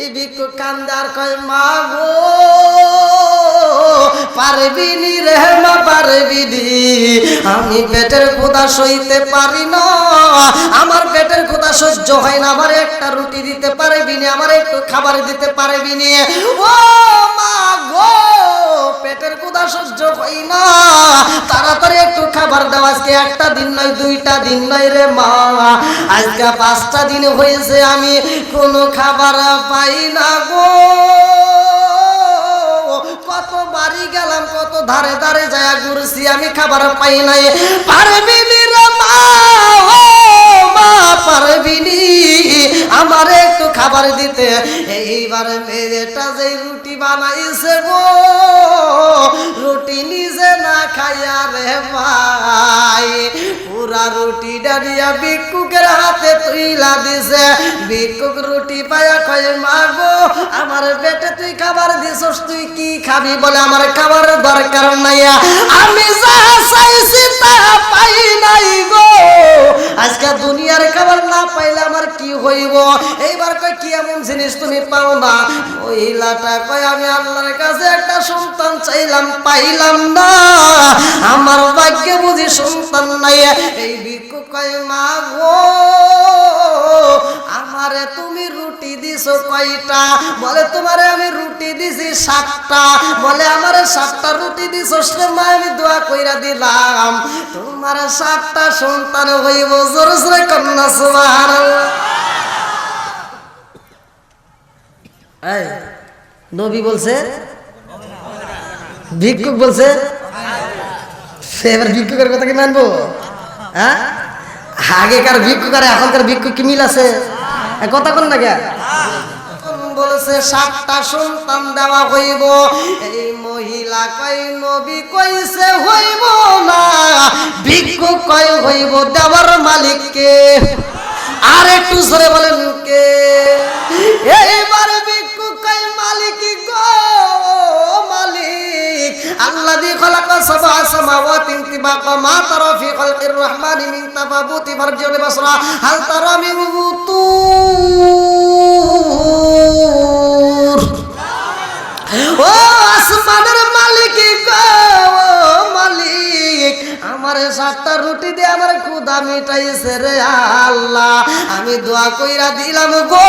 এই ভিক্ষুক কান্দে আর কয় মা গো পারবিনি রে মা পারবিনি, আমি পেটের ক্ষুধা সইতে পারি না, আমার পেটের ক্ষুধা সহ্য হয় না, আমার একটা রুটি দিতে পারবিনি, আমার একটু খাবার দিতে পারবিনি। ও মা গো পেটের ক্ষুধা সহ্য হয় না, তাড়াতাড়ি একটু খাবার দাও, আজকে একটা দিন নয় দুইটা দিন নয় রে মা, আজকে 5টা দিন হয়েছে আমি কোনো খাবার পাই না গো, কত বাড়ি গেলাম কত ধারে ধারে যায় ঘুরছি আমি খাবার পাই নাই, পারবিনি রে মা, ও মা পারবিনি আমার একটু খাবার দিতে। এইবার মেয়েটা যে রুটি বানাইছে গো, রুটি নিজে না খাইয়া রে ভাই পুরা রুটি ডালিয়া ভিক্ষুকের হাতে তুইলা দিছে। ভিক্ষুক রুটি পায়া কয় মা গো আমার পেটে তুই খাবার দিছস, তুই কি খাবি? বলে আমার খাবার দরকার নাই, আমি যা চাইছি তা পাই নাই গো, আজকে দুনিয়ার খাবার না পাইলে আমার কি হইব? এইবার কয় কি এমন জিনিস তুমি পাও না? মহিলাটা কয় আমি আল্লাহর কাছে একটা সন্তান চাইলাম পাইলাম না, আমার ভাগ্যে বুঝি সন্তান নাই। এই ভিক্ষুক কয় মা গো আমারে তুমি রুটি দিছো কয়টা? বলে তোমারে আমি রুটি দিছি 7টা। বলে আমারে 7টা রুটি দিছো মা, আমি দোয়া কইরা দিলাম তোমার 7টা সন্তান হইব। জোরে জোরে কন্যা সুবহানাল্লাহ। এই নবী বলছে, ভিক্ষুক বলছে, এবার ভিক্ষুকের কথা কি মানবো? হ্যাঁ, আগেকার ভিক্ষুক আর এখনকার ভিক্ষুক কি মিল আছে? কথা কোন না কে বলেছে 7টা সন্তান দেওয়া হইব। এই মহিলা কই নবী কইছে হইব না, ভিক্ষুক কই হইব। দেওয়ার মালিক কে? আর একটু জোরে বলেন কে? এইবার ভিক্ষুক কই মালিক গো মালিক, আল্লাযী খালাকা সাবআ সামাওয়াতি তিবাকা মা তারা ফি খালকির রহমানি মিন তাফাবুতি ফারজিউল বাসরা হাল তারা মিন ফুতুর। ও আসমানের মালিক গো মালিক, আমার 7টা রুটি দিয়ে আমার ক্ষুধা মিটাইছে রে আল্লাহ, আমি দোয়া কইরা দিলাম গো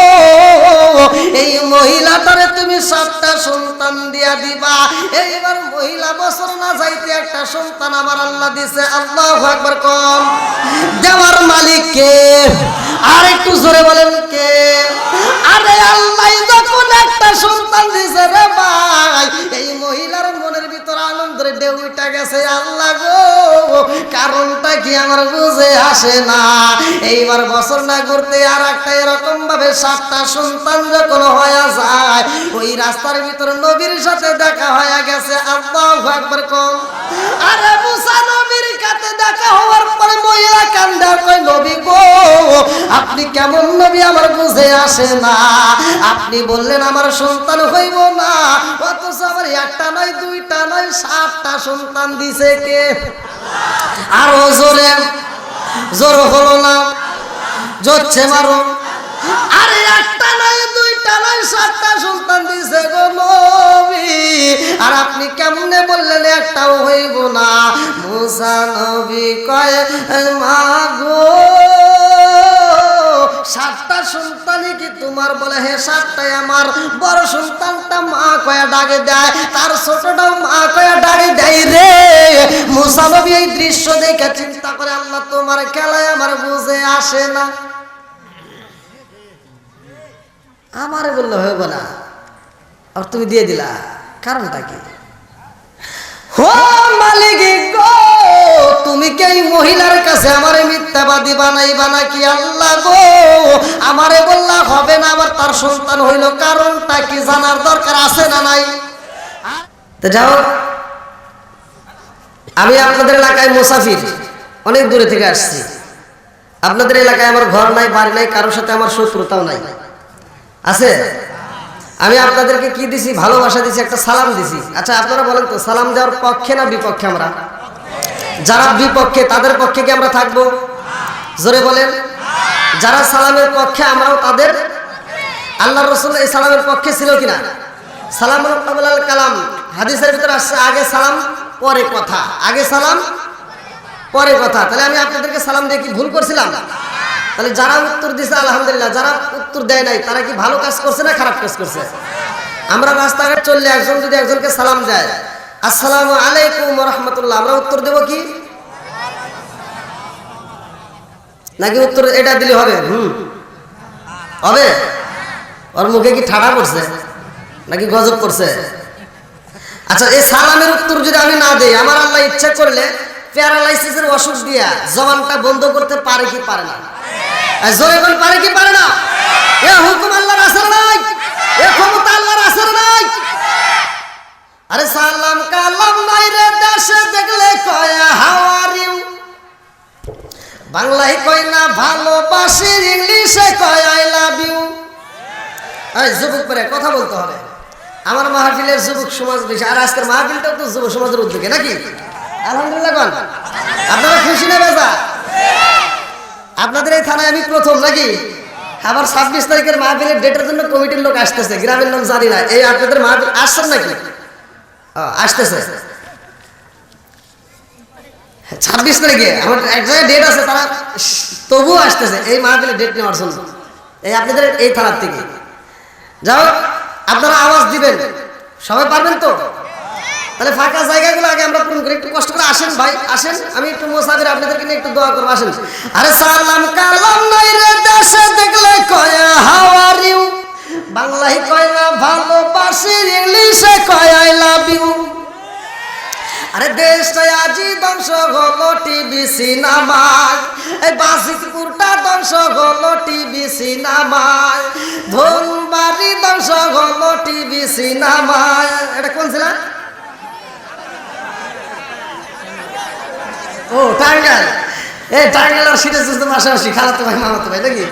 এই মহিলাটারে তুমি 7টা সন্তান দিয়া দিবা। এইবার মহিলা বছর না যাইতে একটা সন্তান আমার আল্লাহ দিছে। আল্লাহু আকবার কম। দেওয়ার মালিক কে? আর একটু জোরে বলেন কে? আরে আল্লাহ যখন একটা সন্তান দিছে রে ভাই, এই মহিলার মনের ভিতর আনন্দের ঢেউ উঠে গেছে। আল্লাহ গো কারণটা কি আমার বুঝে আসে না। এইবার বছর না ঘুরতে আর একটা এরকম ভাবে 7টা সন্তান যখন হয়ে যায়, ওই রাস্তার ভিতর নবীর সাথে দেখা হয়ে গেছে। আল্লাহু আকবার কম। আরে মুসা নবীর কাছে দেখা হওয়ার পরে মহিলা কান্দা কয় নবী গো আপনি কেমন নবী আমার বুঝে আসে না, আপনি বললেন আমার সন্তান হইব না, অথচ আমার একটা নয় দুইটা নয় 7টা সন্তান দিছে কে? আরো জোরে, জোর হলো না, জোরছে মারো। আরে একটা নয় দুইটা নয় 7টা সন্তান দিছে গো নবী, আর আপনি কেমনে বললেন একটাও হইব না? মুসা নবী কয় মা গো 7টা সন্তানই কি তোমার? বলে হ্যাঁ 7টাই আমার। বড় সন্তানটা মা কয়া ডাকে দেয়, তার ছোটটাও মা কয়া ডাকে দেয় রে। মুসা নবী এই দৃশ্য দেখে চিন্তা করে আল্লাহ তোমার খেলায় আমার বুঝে আসে না। আমারে বললে হইব না, আর তুমি দিয়ে দিলা, কারণটা কি? ও মালিক গো তুমি কি এই মহিলার কাছে আমারে মিথ্যাবাদী বানাইবা নাকি? আল্লাহ গো আমারে বললা হবে না, আবার তার সন্তান হইল, কারণটা কি জানার দরকার আছে না নাই? তো যাও, আমি আপনাদের এলাকায় মুসাফির, অনেক দূরে থেকে আসছি। আপনাদের এলাকায় আমার ঘর নাই, বাড়ি নাই, কারোর সাথে আমার শত্রুতাও নাই, আছে? আমি আপনাদেরকে কি দিছি? ভালোবাসা দিছি, একটা সালাম দিছি। আচ্ছা আপনারা বলেন তো সালাম দেওয়ার পক্ষে না বিপক্ষে? আমরা যারা বিপক্ষে তাদের পক্ষে কি আমরা থাকবো? জোরে বলেন। যারা সালামের পক্ষে আমরাও তাদের আল্লাহর রাসূল এই সালামের পক্ষে ছিল কিনা? সালামুল ক্বাবলাল কালাম হাদিসের ভিতরে আসছে আগে সালাম পরে কথা, আগে সালাম পরে কথা। তাহলে আমি আপনাদেরকে সালাম দিয়ে কি ভুল করছিলাম? তাহলে যারা উত্তর দিছে আলহামদুলিল্লাহ, যারা উত্তর দেয় নাই তারা কি ভালো কাজ করছে না খারাপ কাজ করছে? আমরা রাস্তাঘাট চললে একজন যদি একজনকে সালাম দেয় আসসালামু আলাইকুম ওয়া রাহমাতুল্লাহ, আমরা উত্তর দেব কি? নাকি উত্তর এটা দিলে হবে? হবে? ওর মুখে কি ঠাডা পড়ছে নাকি গজব পড়ছে? আচ্ছা, এই সালামের উত্তর যদি আমি না দেই, আমার আল্লাহ ইচ্ছা করলে প্যারালাইসিসের অসুখ দিয়া জবানটা বন্ধ করতে পারে কি পারে না? জোরে বল, পারে কি পারে না? এ হুকুম আল্লাহর আছে না নাই? এ ক্ষমতা আল্লাহর আছে না নাই? আরে সালাম কালাম নাই রে দেশে দেখলে কয় হাউ আর ইউ, বাংলায় কয় না ভালোবাসি, ইংলিশে কয় আই লাভ ইউ। এই যুবক পরে কথা বলতে হবে। আমার মাহফিলের যুবক সমাজ বেশি, আর আজকের মাহফিলটাও তো যুব সমাজের উদ্যোগে নাকি? আলহামদুলিল্লাহ। কোন আপনারা খুশি না বেজা? আপনাদের এই থানায় আমি প্রথম নাকি? আবার 26 তারিখের মাহফিলের ডেটের জন্য কমিটির লোক আসতেছে, গ্রামের নাম জানি না। এই আপনাদের মাহফিল আসছেন নাকি? আসতেছে 26 তারিখে আমার এক জায়গায় ডেট আছে, তারা তবুও আসতেছে এই মাহফিলের ডেট নেওয়ার জন্য, এই আপনাদের এই থানার থেকে। যাও, আপনারা আওয়াজ দিবেন, সবাই পারবেন তো? তাহলে ফাঁকা জায়গাগুলো আগে আমরা পূরণ করি। একটু কষ্ট করে আসেন ভাই, আসেন, আমি একটু মোসাফির, আপনাদেরকে নিয়ে একটু দোয়া করবো, আসেন। আরে সালাম কালাম নাই রে দেশে দেখলে কয় হাউ আর ইউ, বাংলায় কয় না ভালোবাসি, ইংলিশে কয় আই লাভ ইউ। আরে দেশটা আজি ধ্বংস হলো টিভি সিনেমায়, এই বাসিতপুরটা ধ্বংস হলো টিভি সিনেমায়, ধনবাড়ি ধ্বংস হলো টিভি সিনেমায়। এটা কোন ছিল? ও টাঙ্গাইল। এই টাঙ্গাইল আর সিরাজ পাশাপাশি, খালাতো ভাই মামাতো ভাই নাকি?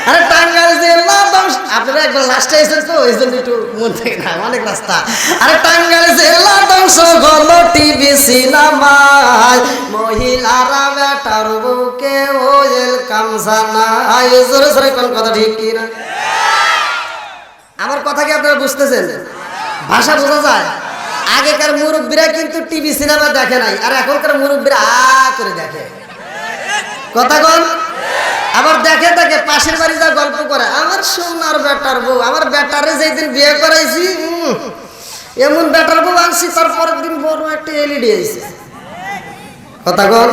আরে টাঙ্গাইল জেলা ধ্বংস, আপনারা একবার লাস্টে এসেছেন তো এই জন্য একটু মন থেকে না, অনেক রাস্তা। আরে টাঙ্গাইল জেলা ধ্বংস হলো টিভি সিনেমায়, মহিলারা বেটার বুকে ওয়েলকাম জানায়। জোরে জোরে কোন কথা ঠিক কি না? আমার কথা কি আপনারা বুঝতেছেন? ভাষা বোঝা যায়? আগেকার মুরব্বীরা কিন্তু টিভি সিনেমা দেখে নাই, আর এখনকার মুরব্বীরা করে দেখে। কথা কন? আবার দেখে দেখে পাশের বাড়ি যা গল্প করে, আমার সোনার বেটার বউ, আমার বেটারে যেই দিন বিয়ে করাইছি এমন বেটার বউ আনছি, তারপরের দিন বড় একটা এলইডি আইছে। কথা কন?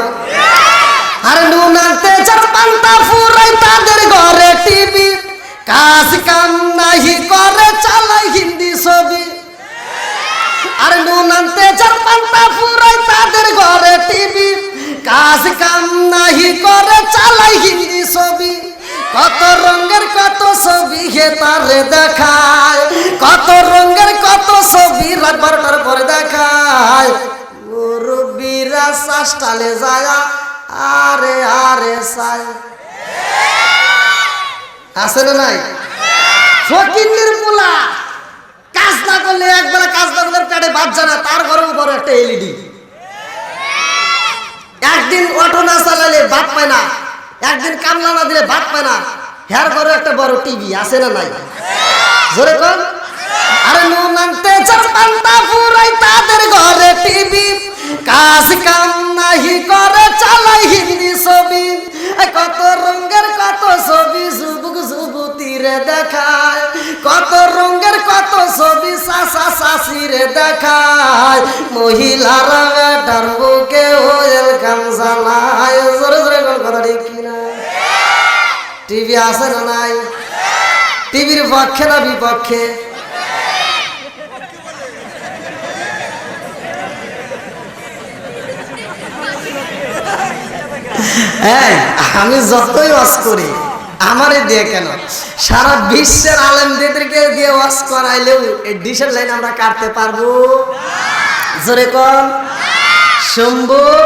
আরে নুন আনতে চার পান্তা ফুরাই তাদের ঘরে টিভি, কাজ কাম নাহি করে চালাই হিন্দি ছবি। আরে নুন আনতে চার পান্তা ফুরাই তাদের ঘরে টিভি, কাজ কাম নাহি করে চালাই হিন্দি ছবি। কত রঙের কত ছবি হে তারে দেখায়, কত রঙের কত ছবি রাত 12টার পরে দেখায়। মুরব্বীরা শ্বাসটালে যায় আরে আরে সাই, আছে না নাই? ফকিন্নির পোলা কাজ না করলে, একবেলা কাজ না করলে পেটে ভাত জানা, তার ঘরেও বড় একটা এলইডি। একদিন অটো না চালালে ভাত পায় না, একদিন কামলা না দিলে ভাত পায় না, হ্যার ঘরে একটা বড় টিভি, আছে না নাই? জোরে কোন? আরে নুন আনতে চার পান্তা ফুরাই তাদের ঘরে টিভি, কাজ কাম নাহি করে চালাই হিন্দি ছবি। কত রঙের কত ছবি যুবক যুবতীরে দেখায়, কত রঙের কত ছবি চাচা চাচিরে দেখায়। মহিলারা বেটার বুকে ওয়েলকাম জানায়। জোরে জোরে কোন কথা ঠিক কিনা? টিভি আছে না নাই? টিভির পক্ষে না বিপক্ষে? হ্যাঁ, আমি যতই ওয়াজ করি আমারে দিয়ে কেন, সারা বিশ্বের আলেমদেরকে দিয়ে ওয়াজ করাইলেও এই ডিশের লাইন আমরা কাটতে পারবো? জোরে কোন? সম্ভব?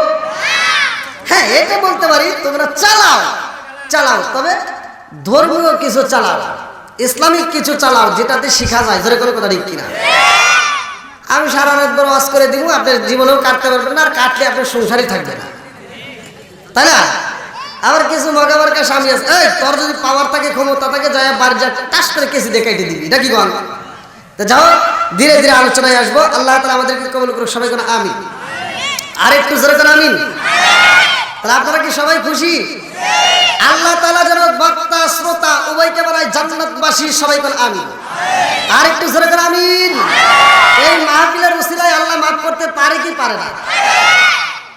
হ্যাঁ, এটা বলতে পারি তোমরা চালাও চালাও, তবে ধর্মীয় কিছু চালাও, ইসলামিক কিছু চালাও যেটাতে শিখা যায়। জোরে কোনো কথা ঠিক কিনা? আমি সারা রাত বড় ওয়াজ করে দিব, আপনার জীবনেও কাটতে পারবেন না, আর কাটলে আপনার সংসারই থাকবে না, তাই না? আবার কিছু মগাবারকা স্বামী আছে, এই তোর যদি পাওয়ার থাকে ক্ষমতা থাকে যায় বাড়ি যা টাস করে কেসি দেখাইতে দিবি, এটা কি বল? তো যাও ধীরে ধীরে আলোচনায় আসবো। আল্লাহ তাআলা আমাদেরকে কবুল করুক, সবাই কোন আমিন। আর একটু জোরে কোন আমিন। তাহলে আপনারা কি সবাই খুশি? আল্লাহ তাআলা যেন বক্তা শ্রোতা উভয়কে বানায় জান্নাতবাসী, সবাই কোন আমিন। আর একটু জোরে কোন আমিন। এই মাহফিলের উসিলায় আল্লাহ মাফ করতে পারে কি পারে না?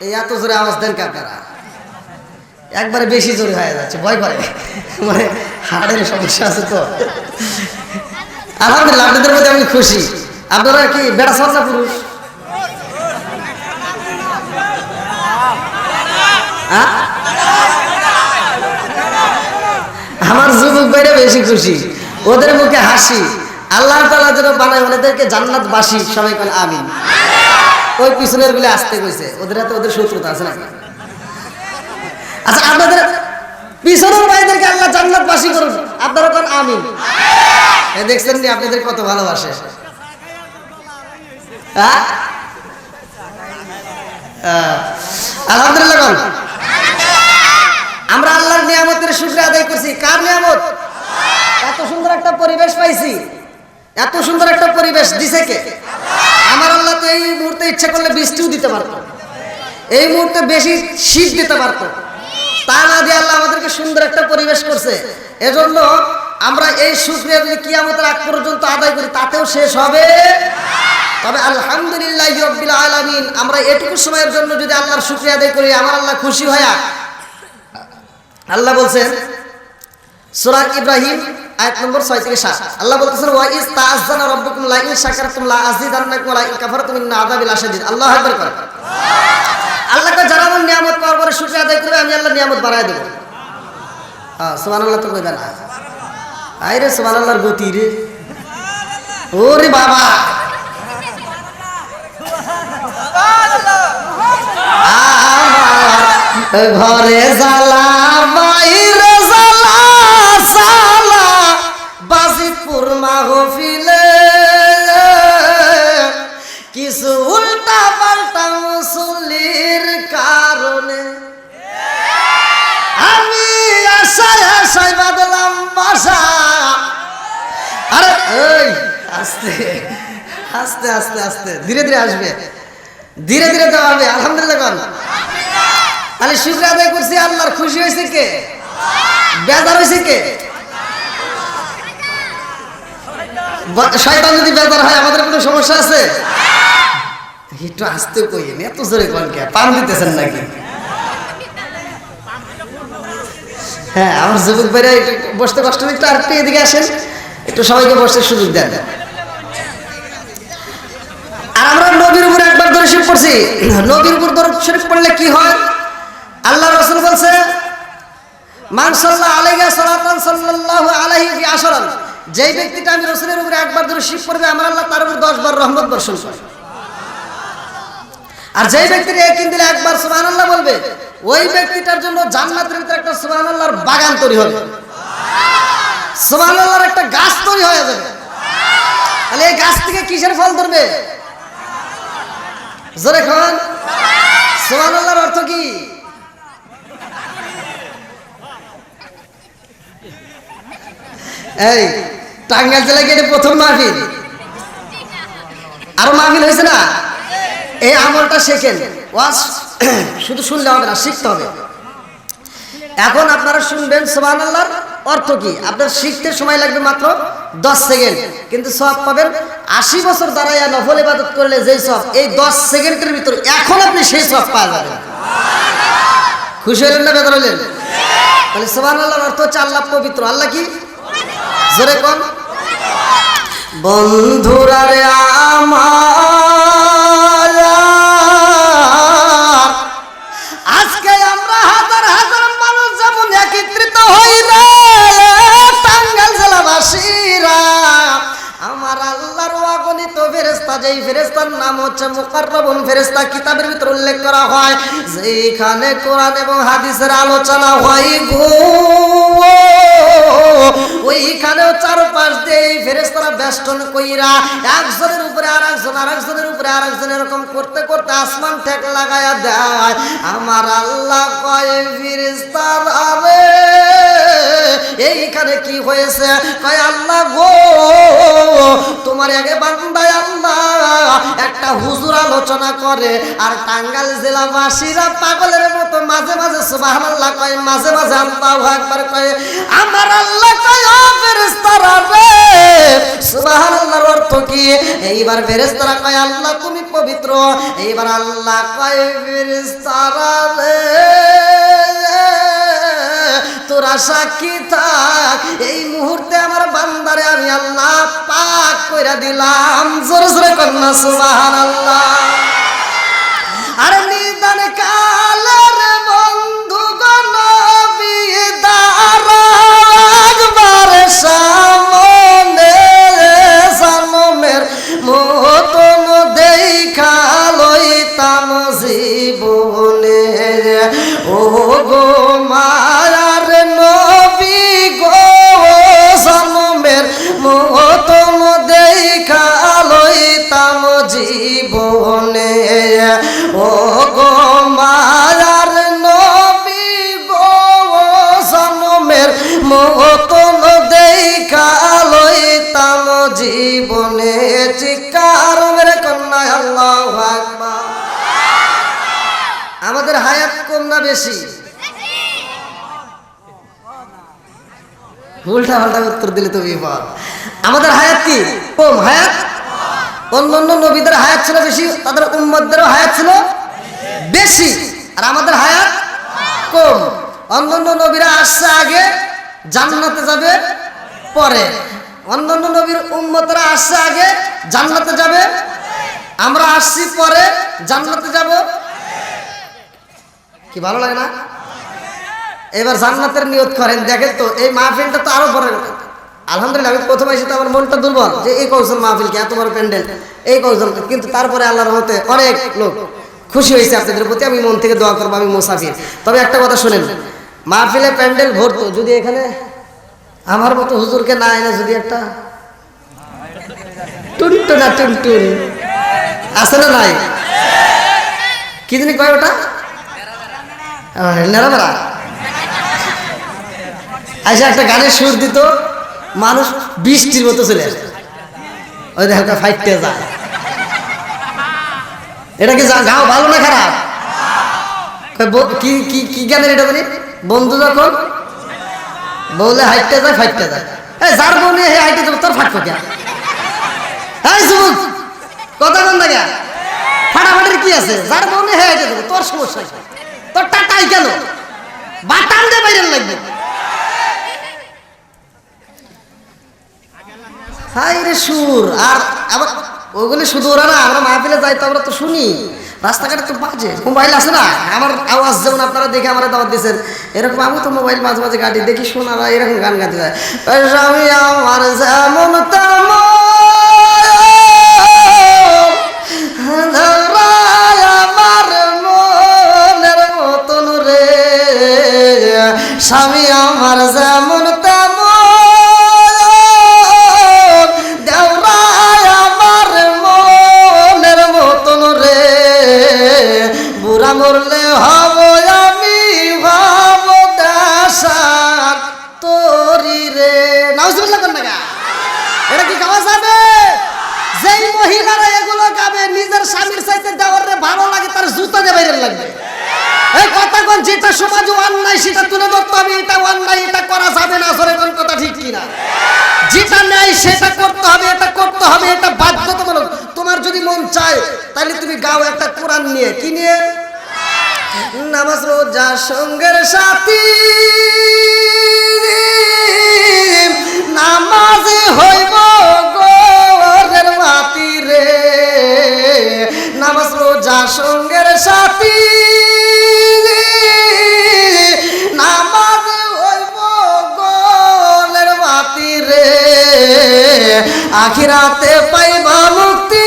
এই এত জোরে আওয়াজ দেন কে আপনারা? একবারে বেশি জোরে হয়ে যাচ্ছে, ভয় করে, মানে হাড়ের সমস্যা আছে তো। আলহামদুলিল্লাহ, আপনাদের মধ্যে আমি খুশি। আপনারা কি বেড়া সরনা পুরুষ? আমার যুবক ভাইরা বেশি খুশি, ওদের মুখে হাসি। আল্লাহ তাআলা যেন বানায় ওদেরকে জান্নাতবাসী, সবাই কোন আমিন। ওই পিছনের গুলো আসতে কইছে, ওদের হাতে ওদের শত্রুতা আছে না? আচ্ছা, আপনাদের পিছনের ভাইদেরকে আল্লাহ জান্নাতবাসী করুন, আপনারা কোন আমিন। দেখছেন নি আপনাদের কত ভালোবাসে। আলহামদুলিল্লাহ কোন। আমরা আল্লাহর নিয়ামতের শুকরিয়া আদায় করছি। কার নিয়ামত? এত সুন্দর একটা পরিবেশ পাইছি, এত সুন্দর একটা পরিবেশ দিছে কে? আমার আল্লাহ তো এই মুহূর্তে ইচ্ছা করলে বৃষ্টিও দিতে পারত, এই মুহূর্তে বেশি শীত দিতে পারত, তা না দিয়ে আল্লাহ আমাদেরকে সুন্দর একটা পরিবেশ করছে। এজন্য আমরা এই শুকরিয়া যদি কিয়ামতের আগ পর্যন্ত আদায় করি তাতেও শেষ হবে। তবে আলহামদুলিল্লাহি রাব্বিল আলামিন, আমরা এটুকু সময়ের জন্য যদি আল্লাহর শুকরিয়া আদায় করি, আমার আল্লাহ খুশি হয়া, আল্লাহ বলছেন সূরা ইব্রাহিম আয়াত নম্বর 6 থেকে 7, আল্লাহ বলতেছেন ওয়া ইজ তাআযানা রাব্বুকুম লা ইন শাকারতুম লা আযীদান্নাকুম ওয়া লা ইন কাফারতুম ইন্না আযাবি লাশাদীদ। আল্লাহু আকবার করে। আল্লাহকে যারা আমার নিয়ামত পাওয়ার পরে শুকরিয়া আদায় করবে, আমি আল্লাহ নিয়ামত বাড়ায় দেব। সুবহানাল্লাহ তো কইবা না? আইরে সুবহানাল্লাহর গতি রে, ওরে বাবা। ঘরে জ্বালা বাইরে জ্বালা সালা বাজিতপুর মাহফিলে কিছু উল্টা পাল্টা মুসল্লির কারণে আমি আশায় আশায় বাদলাম বাসা। আরে এই আস্তে আস্তে আস্তে আস্তে ধীরে ধীরে আসবে, ধীরে ধীরে দেওয়া হবে। আলহামদুলিল্লাহ কোন। তাহলে শুকরিয়া আদায় করছি, আল্লাহর খুশি হয়েছে কে? বেজার হয়েছে কে? শয়তান যদি বেজার হয় আমাদের কোনো সমস্যা আছে? একটু আস্তে কইেন, এত জোরে কোন কে? পান দিতেছেন নাকি? হ্যাঁ, আমার যুবক ভাইরা একটু বসতে কষ্ট, একটু আর একটু এদিকে আসেন, একটু সবাইকে বসতে সুযোগ দেন। আর আমরা নবীর উপর একবার দরুদ শরীফ পড়ছি। নবীর উপর দরুদ শরীফ পড়লে কি হয়? আল্লাহ রাসূল বলছে মান সাল্লাল্লাহু আলাইহি সাল্লাতান সাল্লাল্লাহু আলাইহি ফি আশরান, যেই ব্যক্তিটা আমি রাসূলের উপরে একবার দরুদ শরীফ পড়বে, আমার আল্লাহ তার উপর 10 বার রহমত বর্ষণ করে। আর যেই ব্যক্তির একদিন দিলে একবার সুবহানাল্লাহ বলবে, ওই ব্যক্তিটার জন্য জান্নাতের ভিতরে একটা সুবহানাল্লাহর বাগান তৈরি হবে, সুবহানাল্লাহর একটা গাছ তৈরি হয়ে যাবে। তাহলে এই গাছ থেকে কিসের ফল ধরবে? জোরে খান। সুবহানাল্লাহর অর্থ কি? এই টাঙ্গাইল জেলায় গিয়ে প্রথম মাহফিল, আরো মাহফিল হয়েছে না? এই আমলটা শেখেন, ওয়াজ শুধু শুনলে হবে না, শিখতে হবে। এখন আপনারা শুনবেন সুবহানাল্লাহর অর্থ কি। আপনার শিখতে সময় লাগবে মাত্র 10 সেকেন্ড, কিন্তু সওয়াব পাবেন 80 বছর দাঁড়াইয়া নফল ইবাদত করলে যেই সওয়াব, এই 10 সেকেন্ডের ভিতরে এখন আপনি সেই সওয়াব পাওয়া যাবেন। খুশি হলেন না বেজার হলেন? তাহলে সুবহানাল্লাহর অর্থ হচ্ছে আল্লাহ পবিত্র। আল্লাহ কি? জোরে কোন। বন্ধুরা রে আমার, আজকে আমরা হাজার হাজার মানুষ যেমন একত্রিত হই রে টাঙ্গাইল জেলাবাসীরা, আমার আল্লাহর অগণিত ফেরেশতা, যেই ফেরেশতার নাম হচ্ছে মুকাররবুন ফেরেশতা, কিতাবের ভিতর উল্লেখ করা হয়, যেখানে কোরআন এবং হাদিসের আলোচনা হয় গো, ওইখানেও চারপাশ দিয়ে ফেরেশতারা বেষ্টন কইরা একজনের উপরে আরেকজনের উপরে আরেকজন এরকম করতে করতে আসমান ঠেক লাগায়া দেয়। আমার আল্লাহ কয় ফেরেশতারা রে এইখানে কি হয়েছে? কয় আল্লাহ গো তোমার আগে বান্দায় আল্লাহ একটা হুজুর আলোচনা করে আর টাঙ্গাইল জেলাবাসীরা পাগলের মতো মাঝে মাঝে সুবহানাল্লাহ কয়, মাঝে মাঝে আল্লাহু আকবার কয়। আমার আল্লাহ কয় ও ফেরেশতারা রে সুবহানাল্লাহর অর্থ কি? এইবার ফেরেশতারা কয় আল্লাহ তুমি পবিত্র। এইবার আল্লাহ কয় ফেরেশতারা রে তোরা সাক্ষী থাক, এই মুহূর্তে আমার বান্দারে আমি আল্লাহ পাক কইরা দিলাম। জোরে জোরে কন্যা সুবহানাল্লাহ। আরে নিদান কালের বন্ধু নবী দারাগবার সামনে সানমের মতন দেখা লইতাম জীবনে। ও গো মায়ার নবী গো সানমের মতন দেখা লইতাম জীবনে। ও গো মায়ার নবী গো সানমের মতন দেখা লইতাম জীবনে। চিৎকার মেরে কন্যা আল্লাহু আকবার। আমাদের হায়াত কম না বেশি? উল্টা পাল্টা উত্তর দিলে তো বিপদ। আমাদের হায়াত কি কম? হায়াত অন্যান্য নবীদের হায়াত ছিল বেশি, তাদের উম্মতদেরও হায়াত ছিল বেশি, আর আমাদের হায়াত কম। অন্যান্য নবীরা আসছে আগে, জান্নাতে যাবে পরে। অন্যান্য নবীর উম্মতরা আসছে আগে, জান্নাতে যাবে। আমরা আসছি পরে, জান্নাতে যাব। কি ভালো লাগে না? এবার জান্নাতের নিয়ত করেন। দেখেন তো এই মাহফিলটা তো আরো বড়। আলহামদুলিল্লাহ আমি প্রথমে এসে তো আমার মনটা দুর্বল যে এই কৌশল মাহফিলকে এত বড় প্যান্ডেল, এই কৌশল। কিন্তু তারপরে আল্লাহর রহমতে অনেক লোক খুশি হয়েছে আপনাদের প্রতি। আমি মন থেকে দোয়া করবো, আমি মুসাফির। তবে একটা কথা শুনেন, মাহফিলে প্যান্ডেল ভরতো, যদি এখানে আমার মতো হুজুরকে না এনে যদি একটা টুনটুনা টুনটুন আছে না নাই, কি জানি কয় ওটা, নেড়াবেড়া আইসা একটা গানের সুর দিত, মানুষ বৃষ্টির মতো চলে আসে। ওই দেখো ফাইটতে যায়। এটা কি গাও ভালো না খারাপ? কি কি কি গানের এটা জানি? বন্ধু যখন বলে হাইটতে যায় ফাইটতে যায়। এই যার বউ নিয়ে হাইটে যাবো তোর ফাটফো কে? এই যুবক কথা কোন দেখা ফাটাফাটির কি আছে? যার বউ নিয়ে হাইটে যাবো তোর সমস্যা, তোর টাটাই কেন বাটাম দিয়ে বাইরে লাগবে। হাই রে সুর। আর আবার ওগুলি শুধু ওরা না, আমরা মাহফিলে যাই তো আমরা তো শুনি, রাস্তাঘাটে তো বাজে মোবাইল আছে না, আমার আওয়াজ যেমন আপনারা দেখে আমরা দাওয়াত দিয়েছেন, এরকম আমি তো মোবাইল মাঝে মাঝে গাড়ি দেখি, শোনারা এরকম গান গাইতে যায়। আমি আমার যেমন আমার মনের মতন রে, স্বামী আমার যেমন মরলে হব আমি ভাব দাসার তোরি রে। নাউজুবিল্লাহ কোন জায়গা? এটা কি গাওয়া যাবে? যেই মহিলারা এগুলো গাবে নিজের স্বামীর চাইতে দেওয়ারে ভালো লাগে, তার জুতা দিয়ে বাইরে লাগবে। এই কথা কোন, যেটা সমাজে অন্যায় সেটা তুলে ধরতে হবে, এটা অন্যায়, এটা করা যাবে না। আসলে কোন কথা ঠিক কিনা? যেটা ন্যায় সেটা করতে হবে, এটা করতে হবে, এটা বাধ্যতামূলক। তোমার যদি মন চায় তাহলে তুমি গাও একটা কোরআন নিয়ে। কি নিয়ে? নামাজ রোজা সঙ্গের সাথী, নামাজে হইব গোরের মাটি রে। নামাজ রোজা সঙ্গের সাথী, নামাজে হইব গোরের মাটি রে। আখিরাতে পাইবা মুক্তি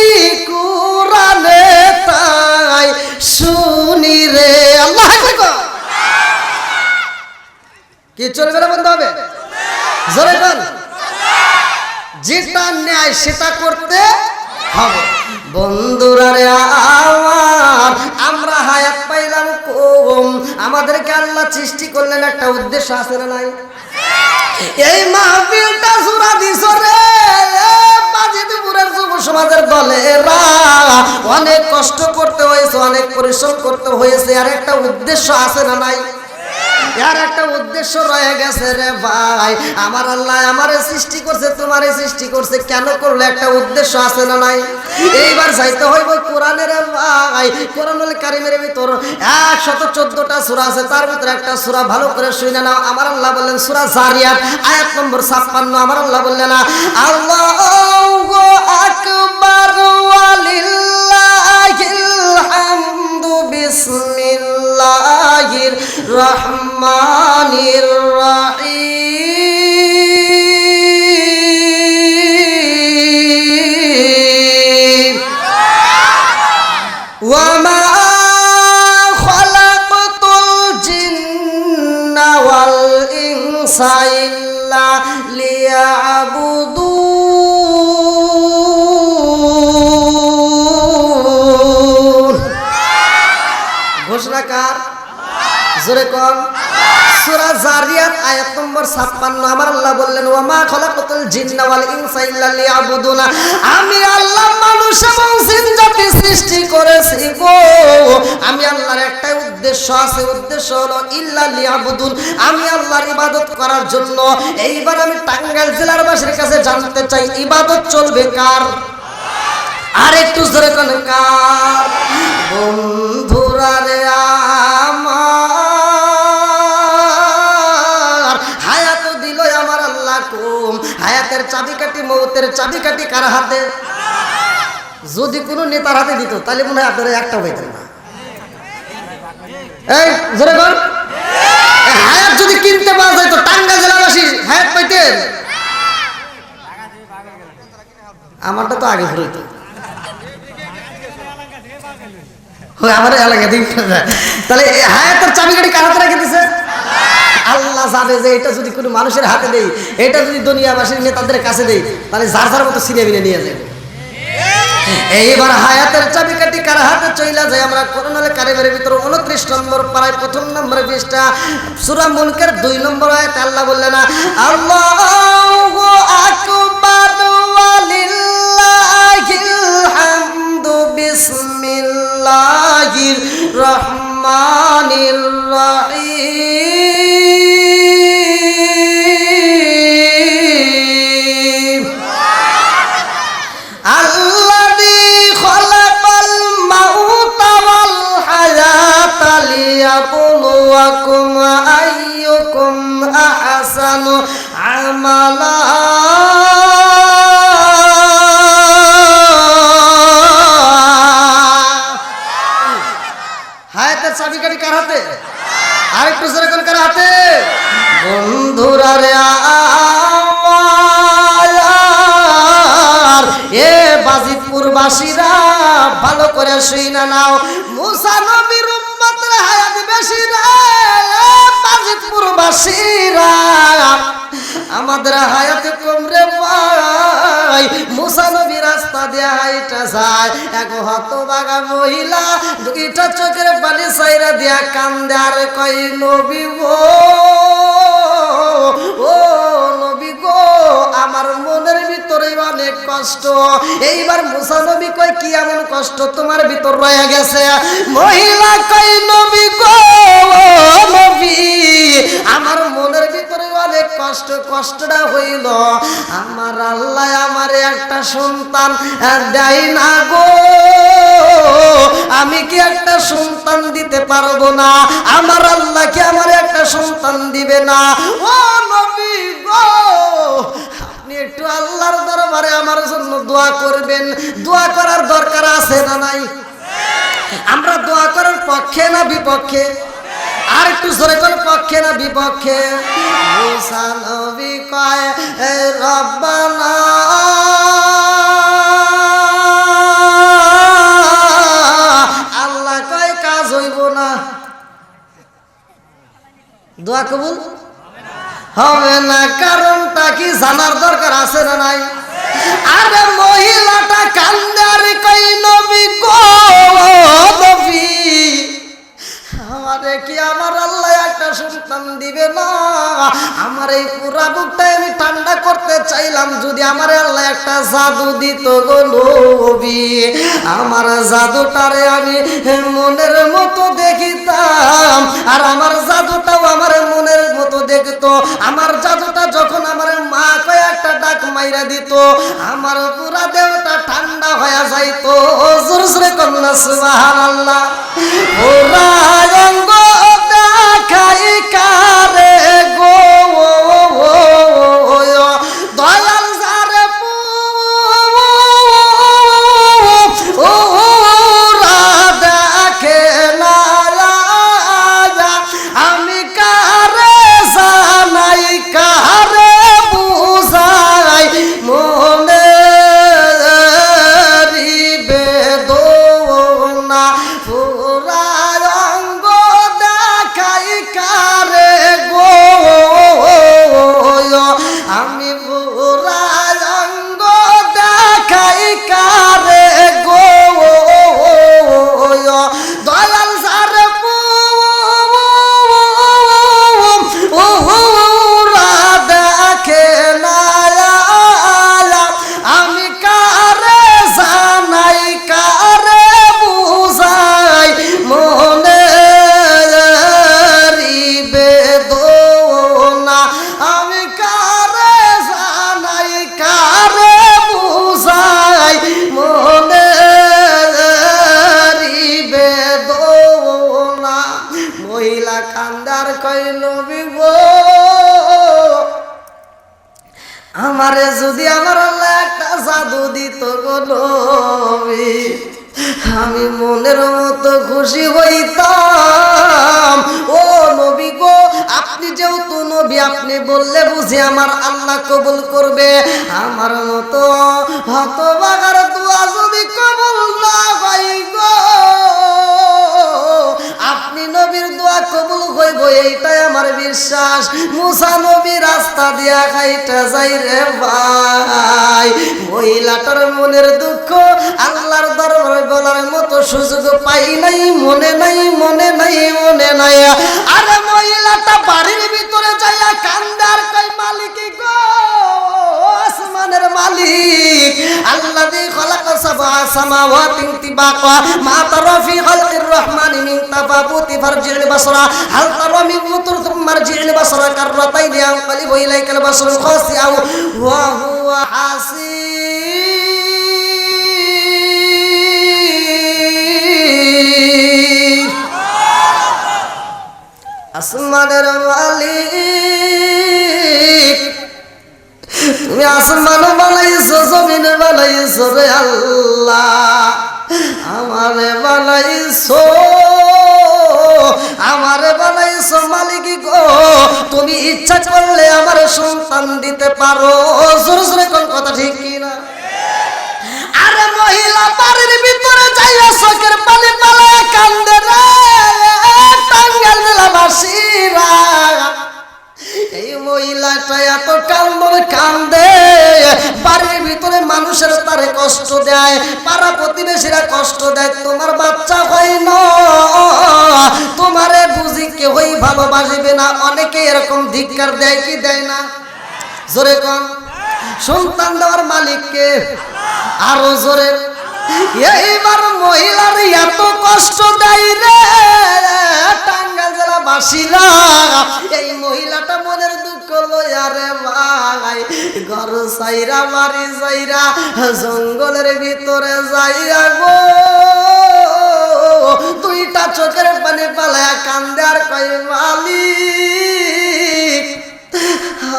কুরআনে তাই শুনি রে। আল্লাহ কি চলবে না বন্ধ হবে? জোরে বল। যেটা ন্যায় সেটা করতে হবে। বন্ধুরা রে আমার, আমরা হায়াত পাইলাম কম, আমাদেরকে আল্লাহ সৃষ্টি করলেন একটা উদ্দেশ্য আছে না নাই? এই মাহফিলটা সুরা দিছ রে বাজিতপুরের যুব সমাজের দলেরা, অনেক কষ্ট করতে হয়েছে, অনেক পরিশ্রম করতে হয়েছে, আর একটা উদ্দেশ্য আছে না নাই? আর একটা উদ্দেশ্য রয়ে গেছে রে ভাই। আমার আল্লাহ আমারে সৃষ্টি করছে, তোমারে সৃষ্টি করছে, কেন করলে? একটা উদ্দেশ্য আছে না নাই? এইবার যাইতে হইব কোরআনের ভাই। কোরআনুল কারীমের ভিতর 114টা সূরা আছে, তার ভিতরে একটা সূরা ভালো করে শুনে নাও। আমার আল্লাহ বললেন সূরা জারিয়াত আয়াত নম্বর 56। আমার আল্লাহ বললেন আল্লাহু আকবার ওয়ালিল্লাহিল হামদু বিসমিল্লাহির রহমানির রহিম ওয়া মা খালাকতুল জিন্না ওয়াল ইনসা ইল্লা লিয়াবুদুন। ঘোষণাকার জোরে কোন? সূরা জারিয়াত আয়াত নম্বর 56। আমার আল্লাহ বললেন ওয়া মা খালাকাতুল জিন্না ওয়াল ইনসা ইল্লা লিয়াবুদুন। আমি আল্লাহ মানুষ এবং জিন জাতি সৃষ্টি করেছি গো, আমি আল্লাহর একটাই উদ্দেশ্য আছে, উদ্দেশ্য হলো ইল্লা লিয়াবুদুন, আমি আল্লাহর ইবাদত করার জন্য। এইবার আমি টাঙ্গাইল জেলার বাসীর কাছে জানতে চাই, ইবাদত চলবে কার? আর একটু জোরে কোন কার? বন্ধুরা রে আমার, হায়াত দিল আমার আল্লাহ কম, হায়াতের চাবিকাঠি, মৌতের চাবিকাঠি কার হাতে? যদি কোনো নেতার হাতে দিত তাহলে মনে হয় আপনারা একটা হইতেন না। এই জোরে বল, হায়াত যদি কিনতে পাওয়া যায় তো টাঙ্গাইল জেলাবাসী হায়াত পাইতেন? আমারটা তো আগে হইতো, আমার এলাকা দিন। তাহলে হায়াতের চাবিকাঠি কার হাতে রেখে দিছে? আল্লাহ জানে যে এটা যদি কোনো মানুষের হাতে দেই, এটা যদি দুনিয়াবাসীর নেতাদের কাছে দেই, তাহলে যার যার মতো ছিনিয়ে মিলে নিয়ে যাবে। এইবার হায়াতের চাবিকাঠি কার হাতে চইলা যায়? আমরা কোরআনুল কারীমের ভিতর 29 নম্বর পারায় 1ম নম্বর পৃষ্ঠা সূরা মুলকের 2 নম্বর আয়াতে আল্লাহ বললেন আল্লাহু আকবার ওয়ালিল্লাহিল হামদু বিসমিল্লাহির রহমানির রহিম আল্লাযী খালাকাল মাউতা ওয়াল হায়াতা লিয়াবলুয়াকুম আইয়ুকুম আহসানু আমালা। হায়াতের চাবিকাঠি কার হাতে? আরেকটু জোরে কোন কার হাতে? বন্ধুরা রে আমার, এ বাজিতপুরবাসীরা ভালো করে শুইনা নাও। মুসা নবীর উম্মতের হায়াত বেশি রে বাজিতপুরবাসীরা, আমাদের হায়াত কম রে ভাই। মুসা নবী রাস্তা দিয়ে হাইটা যায়, এক হতভাগা মহিলা 2টা চোখের পানি ছাইরা দিয়া কান্দে আর কই নবী গো, ও নবী গো, আমার মনের ভিতরে অনেক কষ্ট। এইবার মুসা নবী কই কি এমন কষ্ট তোমার ভিতর রয়ে গেছে? মহিলা কই নবী গো, ও নবী, আমার মনের ভিতরে অনেক কষ্ট। কষ্টটা হইল আমার আল্লাহ আমার একটা সন্তান দেয় না গো, আমি কি একটা সন্তান দিতে পারবো না? আমার আল্লাহ কি আমার একটা সন্তান দিবে না? ও নবী গো, আপনি একটু আল্লাহর দরবারে আমার জন্য দোয়া করবেন। দোয়া করার দরকার আছে না নাই? আমরা দোয়া করার পক্ষে না বিপক্ষে? আর একটু জোরে কোন পক্ষে না বিপক্ষে? মুসা নবী কয় রব্বানা আল্লাহ কয় কাজ হইব না, দোয়া কবুল হবে না। কারণটা কি জানার দরকার আছে না নাই? আরে মহিলাটা কান্দে আর আমার আল্লাহ একটা জাদু দিত গো নবী, আমার জাদুটারে আমি মনের মতো দেখিতাম, আর আমার জাদুটাও আমার মনের মতো দেখতো। আমার জাদুটা যখন আমার মা কয়েকটা ডাক মাইরা দিত, আমার পুরা দেহটা ঠান্ডা হয়ে যাইতো। জোরে জোরে কন্যা সুবহানাল্লাহ। ওরা অঙ্গ দেখাই কারে গো দয়াল যারে ওরা দেখে না, আমি কারে জানাই কারে বুঝাই মনে বেদনা পুরা অঙ্গ দেখাই কারে গো আমি পুরা অঙ্গ দেখাই কারে গো দয়াল সারে ওরা দেখে না, আমি কারে জানাই কারে বুঝাই মনে বেদনা, আমি কারে জানাই কারে বুঝাই মনে বেদনা। মহিলা কান্দার কইল বিবো আমারে যদি আমার আল্লাহ একটা জাদু দিত গো নবী, আমি মনের মতো খুশি হইতাম। ও নবী গো, আপনি যেহেতু নবী, আপনি বললে বুঝি আমার আল্লাহ কবুল করবে। আমার মতো হতভাগার দোয়া যদি কবুল না হয় গো, আপনি নবীর দোয়া কবুল হইব এইটাই আমার বিশ্বাস। মুসা নবী রাস্তা দিয়া খাইটা যাই রে ভাই, মহিলাটার মনের দুঃখ আল্লাহর দরবারে বলার মতো সুযোগ পাই নাই, মনে নাই মনে নাই মনে নাই। আরে মহিলাটা বাড়ির ভিতরে যাইয়া কান্দার কই মালিক গো, আসমানের মালিক আল্লাযী খালাকা সাবআ সামাওয়াতি তিবাকা মা তারা ফি খালকির রহমানি মিন তাফাবুতি ফারজি'ল বাসরা হাল তারা মিন ফুতুর থুম্মা আরজি'ল বাসরা কাররাতাইন ইয়ানকালিবু ইলাইকাল বাসরু খাসিআ ওয়া হুয়া হাসির। আসমানের মালিক, তুমি আসমান বানাইছো জমিন বানাইছো রে আল্লাহ, আমারে বানাইছো মালিক গো, তুমি ইচ্ছা করলে আমার সন্তান দিতে পারো। জোরে জোরে কোন কথা ঠিক কিনা? আরে মহিলা বাড়ির ভিতরে যাইয়া চোখের পানি পালায় কান্দে রে টাঙ্গাইল জেলাবাসীরা। এই মহিলাটা এত কান্দে, বাড়ির ভিতরে মানুষের তারে কষ্ট দেয়, পাড়া প্রতিবেশীরা কষ্ট দেয়, তোমার বাচ্চা হয় না, তোমারে বুঝি কেউই ভালোবাসবে না, অনেকে এরকম ধিক্কার দেয় কি দেয় না? জোরে কোন। সন্তান দেওয়ার মালিককে আরো জোরে। এইবার মহিলার এত কষ্ট দেয় রে টাঙ্গাইল জেলাবাসীরা। এই মহিলাটা মনের দুঃখ লইয়া রে ভাই ঘর সাইরা বাড়ি যাইরা জঙ্গলের ভিতরে যাইয়া গো দুইটা চোখের পানি পালায়া কান্দে আর কয় মালিক,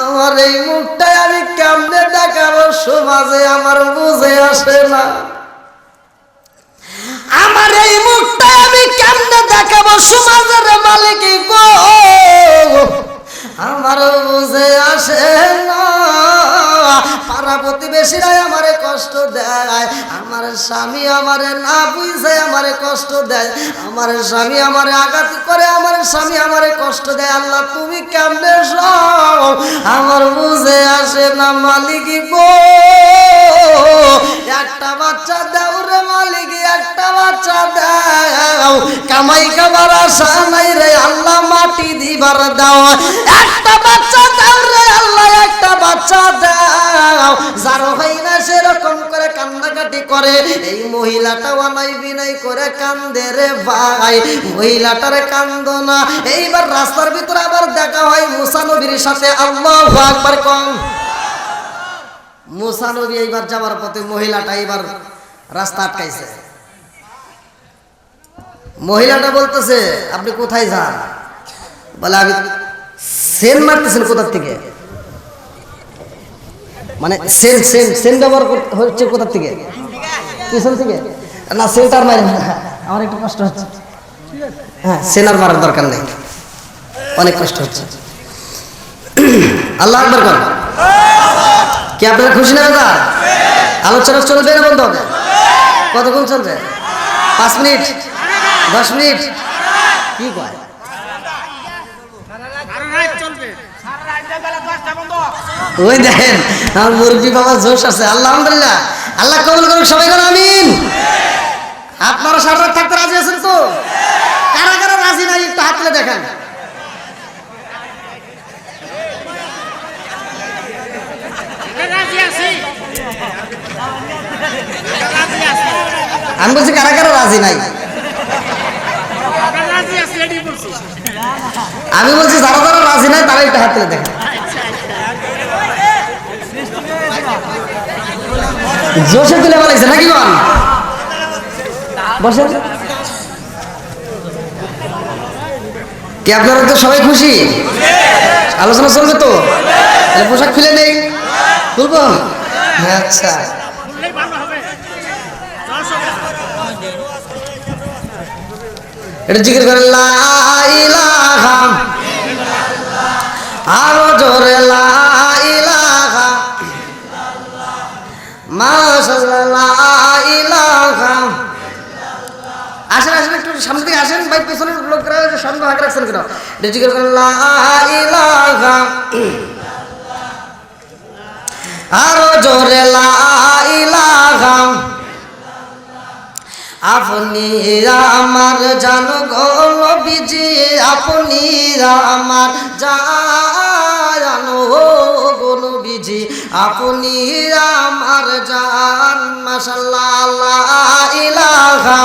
আমার এই মুখটাই আমি কেমনে দেখাবো সমাজে, আমার বুঝে আসে না। আমার এই মুখটাই আমি কেমনে দেখাবো সমাজের মালিক গো, আমার বুঝে আসে না। পাড়া প্রতিবেশীরাই আমারে কষ্ট দেয়, আমার স্বামী আমারে না বুঝে আমারে কষ্ট দেয়, আমার স্বামী আমারে আঘাত করে, আমার স্বামী আমারে কষ্ট দেয়। আল্লাহ তুমি কেমনে সব আমার বুঝে আসে না মালিক গো, একটা বাচ্চা দাও রে মালিক, একটা বাচ্চা দাও, কামাই খাবার আশা নাই রে আল্লাহ, মাটি দিবার দাও, একটা বাচ্চা দাও রে আল্লাহ, একটা বাচ্চা দাও। যার হয় না সেরকম করে কান্নাকাটি করে। এই মহিলাটা অনাই বিনয় করে কান্দে রে ভাই, মহিলাটার কান্দ না। এইবার রাস্তার ভিতরে আবার দেখা হয় মুসা নবীর সাথে। আল্লাহু আকবার কম। মুসা নবী এইবার যাওয়ার পথে মহিলাটা এইবার রাস্তা আটকাইছে। মহিলাটা বলতেছে আপনি কোথায় যান? বলে আমি সেন মারতেছেন কোথা থেকে, মানে সেন সেন সেন ব্যবহার হচ্ছে কোথা থেকে, পিছন থেকে না, সেন্টার মারেন না, আমার একটু কষ্ট হচ্ছে। হ্যাঁ, সেনার মারার দরকার নেই, অনেক কষ্ট হচ্ছে। আল্লাহ আকবার করেন। কি আপনারা খুশি না? দাদা আলোচনা চলবে না বন্ধ হবে? কতক্ষণ চলবে? 5 মিনিট, 10 মিনিট? কি কয়? ওই দেখেন আমার মুরব্বী বাবা জোশ আছে। আলহামদুলিল্লাহ, আল্লাহ কবুল করুন। সবাই বলেন আমিন। আপনারা সারা রাত থাকতে রাজি আছেন তো? কারা কারা রাজি নাই একটু হাত তুলে দেখেন। আমি বলছি কারা কারা রাজি নাই? আমি বলছি যারা যারা রাজি নাই তারা একটু হাত তুলে দেখেন। জোশে তুলে বলেছে নাকি বল? বসে কি আপনারা তো সবাই খুশি? আলোচনা চলবে তো? পোশাক খুলে নেই, খুলবো? আচ্ছা, এটা জিকির করে লা ইলাহা, আরো জোরে লা ইলাহা, মাশাআল্লাহ লা ইলাহা। আসেন আসেন, একটু সামনে থেকে আসেন ভাই, পেছনের লোকরা সামনে ভাগ রাখছেন কেন? এটা জিকির করে লা ইলাহা, আরো জোরে লা ইলাহা। আপনি আমার জান গো নবীজি, আপনি আমার জান গো নবীজি, আপনি আমার জান। মাশাআল্লাহ লা ইলাহা।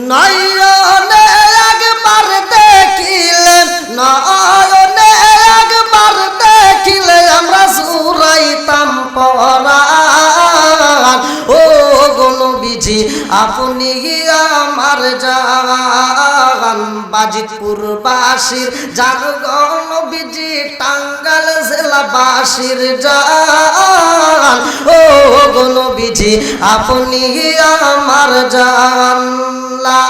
নয়নে একবার দেখিলে, নয়নে একবার দেখিলে আমরা সুরাইতাম পরাণ। ও গো নবীজি আপনি আমার জান, বাজিতপুর বাসির জান গো নবীজি, টাঙ্গাইল জেলা বাসির জান। ও গো নবীজি আপনি আমার জান। লা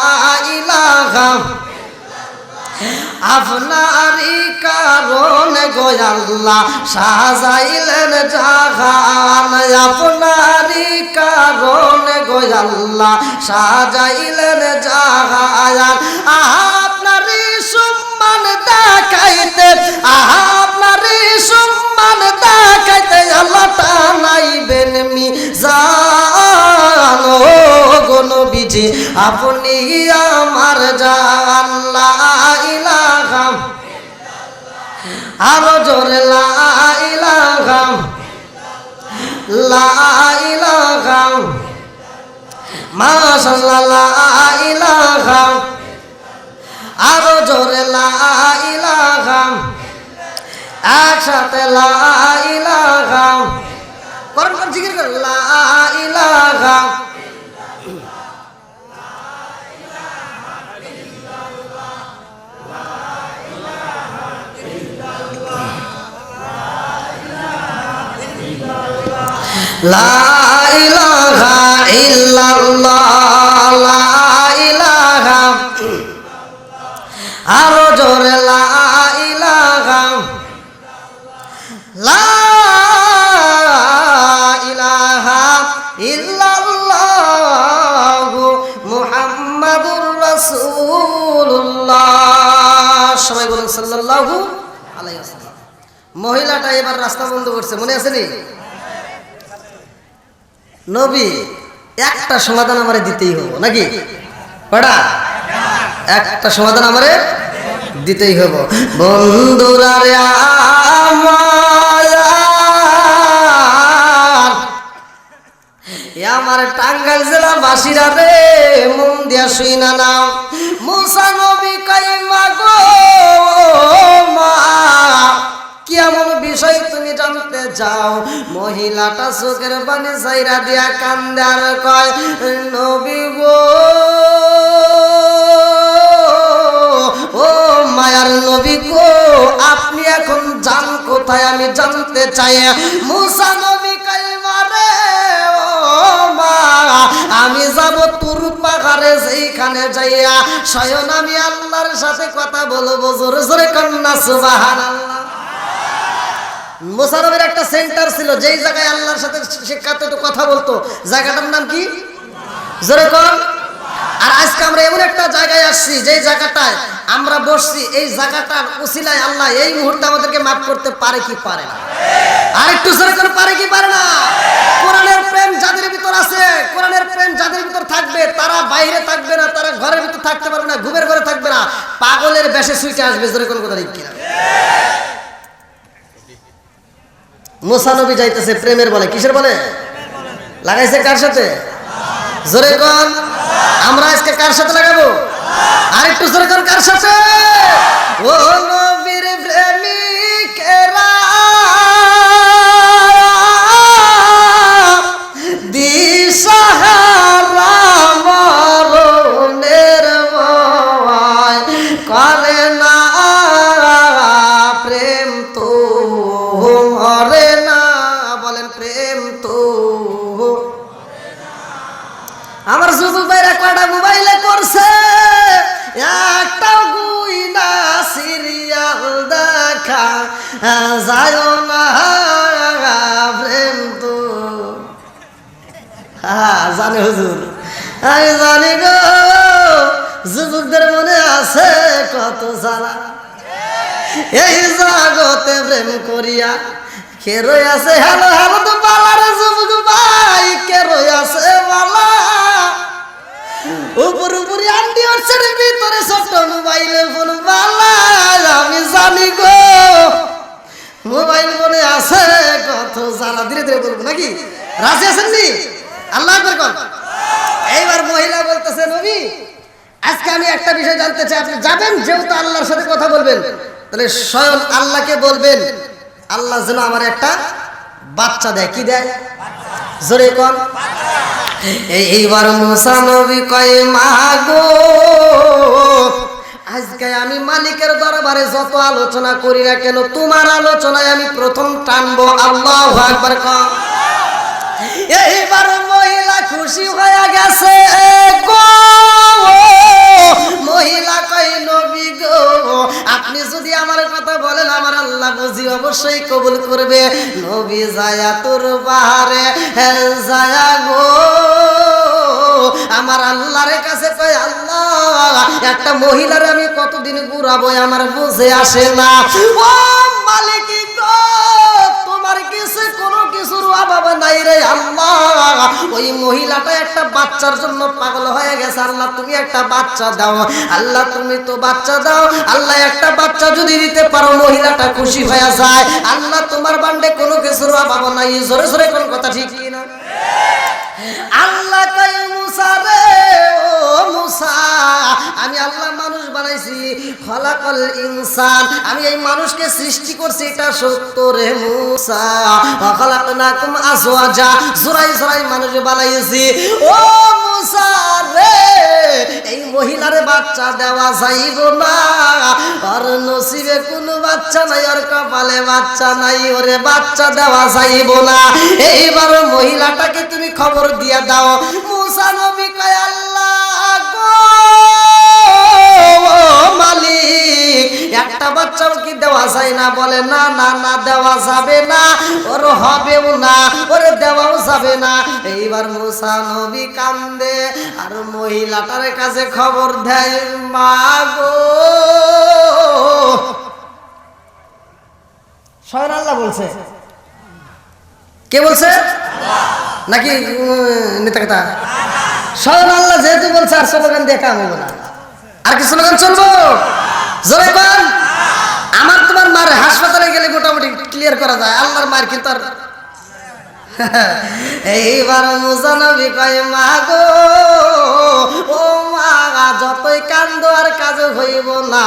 ইলাহা, আপনারই কারণে গো আল্লাহ সাজাইলেন জাহান, আপনারই কারণে গো আল্লাহ সাজাইলেন জাহান। আপনারই সম্মান দেখাইতে, আপনারই সম্মান দেখাইতে আল্লাহ টানাইবেন মিজান। ও গো নবীজি আপনি আমার জান। লা ইলাহা, আরো জোরে লা ইলাহা, লা ইলাহা। মাশাআল্লাহ লা ইলাহা, আরো জোরে লা ইলাহা। একসাথে লা ইলাহা করেন, জিকির করেন লা ইলাহা। লা ইলাহা ইল্লাল্লাহ, লা ইলাহা, আরো জোরে লা ইলাহা, লা ইলাহা ইল্লাল্লাহ মুহাম্মাদুর রাসূলুল্লাহ। সবাই বলুন সাল্লাল্লাহু আলাইহি ওয়াসাল্লাম। মহিলাটা এবার রাস্তা বন্ধ করছে, মনে আছে নি? নবী একটা সমাধান আমারে দিতেই হবে নাকি? কটা? একটা সমাধান আমারে দিতেই হবে। বন্ধুরা রে আমার টাঙ্গাইল জেলা বাসীরা রে, মন দিয়া শুই না নাও। মুসা নবী কয় মা গো মা, কি এমন বিষয় তুমি জানতে চাও? মহিলাটা চোখের পানি ছাইরা দিয়া কান্দে আর কয়, নবী গো ও মায়ার নবী গো, আপনি এখন যান কোথায় আমি জানতে চাই। মুসা নবী কয় মারে আমি যাব তুর পাহাড়ে, সেইখানে যাইয়া স্বয়ং আমি আল্লাহর সাথে কথা বলবো। জোরে জোরে কন্যা সুবহানাল্লাহ। মুসা নবীর একটা সেন্টার ছিল, যেই জায়গায় আল্লাহর সাথে শিক্ষার্থী কথা বলতো, জায়গাটার নাম কি? জোরে কর। আর আজকে আমরা এমন একটা জায়গায় আসছি, যেই জায়গাটায় আমরা বসছি, এই জায়গাটার উসিলায় আল্লাহ এই মুহূর্তে আমাদেরকে মাফ করতে পারে কি পারে না? আর একটু জোরে করে পারে কি পারে না? কোরআনের প্রেম যাদের ভিতর আছে, কোরআনের প্রেম যাদের ভিতর থাকবে, তারা বাইরে থাকবে না, তারা ঘরের ভিতর থাকতে পারবে না, ঘুমের ঘরে থাকবে না, পাগলের বেশে সুইটে আসবে। জোরে কোন কথা ঠিক কিনা? মুসা নবী যাইতেছে প্রেমের বলে, কিসের বলে? লাগাইছে কার সাথে? জোরে কোন। আমরা আজকে কার সাথে লাগাবো? আর একটু জোরে কোন, কার সাথে? ও নবীর প্রেমিকেরা দিশাহারা মরণের ভয় করে না, প্রেম তো মরে না। বলেন প্রেম তো। আমার যুবক ভাইরা কয়টা মোবাইলে করছে, একটাও গুই না সিরিয়াল দেখা যায় না, প্রেম তো। জানে হুজুর, আমি জানি গো যুবকদের মনে আছে কত জ্বালা। এই জগতে প্রেম করিয়া কে রই আছে? হ্যালো হ্যালো তো বালার যুবক ভাই, কে রই আছে বালা? উপর উপরে আন্টি হচ্ছে, ভিতরে ছোট্ট মোবাইলে ফোন বালা। আমি জানি গো মোবাইল ফোনে আছে কত জ্বালা। ধীরে ধীরে বলবো নাকি? রাজি আছেন নি? আল্লাহ আকবার কর। এইবার মহিলা বলতেছে, নবী আজকে আমি একটা বিষয় জানতে চাই। আপনি যাবেন, যেহেতু আল্লাহর সাথে কথা বলবেন, তাহলে স্বয়ং আল্লাহকে বলবেন আল্লাহ যেন আমার একটা বাচ্চা দেয়। কি দেয়? জোরে কোন। এইবার মুসা নবী কয় মা গো, আজকে আমি মালিকের দরবারে যত আলোচনা করি না কেন, তোমার আলোচনায় আমি প্রথম টানবো। আল্লাহু আকবার কর। এইবার মহিলা খুশি হয়ে গেছে গো। মহিলা কয় নবী গো, আপনি যদি আমার কথা বলেন, আমার আল্লাহ বুঝি অবশ্যই কবুল করবে। নবী যায়া তোর বাহারে যায়া গো আমার আল্লাহর কাছে কয়, আল্লাহ একটা মহিলার আমি কতদিন ঘুরাবো, আমার বুঝে আসে না। ও মালিক গো, তোমার কিছু কোনো কিছুর অভাব নাই রে আল্লাহ। ওই মহিলাটা একটা বাচ্চার জন্য পাগল হয়ে গেছে। আল্লাহ তুমি একটা বাচ্চা দাও, আল্লাহ তুমি তো বাচ্চা দাও। আল্লাহ একটা বাচ্চা যদি দিতে পারো, মহিলাটা খুশি হয়ে যায়। আল্লাহ তোমার বান্ডে কোনো কিছুর অভাব নাই। জোরে জোরে কোন কথা ঠিক কিনা? আল্লাহ কয় মুসা রে, ও মুসা, আমি আল্লাহ মানুষ বানাইছি, খলাকল ইনসান, আমি এই মানুষকে সৃষ্টি করছি, এটা সত্য রে মুসা। খলাকনাকুম আজওয়াজা, জোরাই জোরাই মানুষ বানাইছি। ও মুসা রে, এই মহিলারে বাচ্চা দেওয়া যাইব না। আর নসিবে কোনো বাচ্চা নাই, আর কপালে বাচ্চা নাই, ওরে বাচ্চা দেওয়া যাইব না। এইবার মহিলাটাকে তুমি খবর দিয়া দাও। মুসা নবী কয়, আল্লাহ গো মালিক, একটা বাচ্চাও কি দেওয়া যায় না? বলে না না না, দেওয়া যাবে না, ওর হবেও না, ওরে দেওয়াও যাবে না। এইবার মুসা নবী কান্দে, আর মহিলাটার কাছে খবর দেয়, মা গো। স্বয়ং আল্লাহ বলছে। কে বলছে? নাকি নেতা কথা? স্বয়ং আল্লাহ যেহেতু বলছে আর স্লোগান দিয়ে কাম হবে না। আর কি স্লোগান চলবো? জোরে কোন। আমার তোমার মার হাসপাতালে গেলে মোটামুটি ক্লিয়ার করা যায়, আল্লাহর মার কিন্তু আর এইবার মুসা নবী কয় মা গো, ও মা, যতই কান্দো আর কাজ হইব না,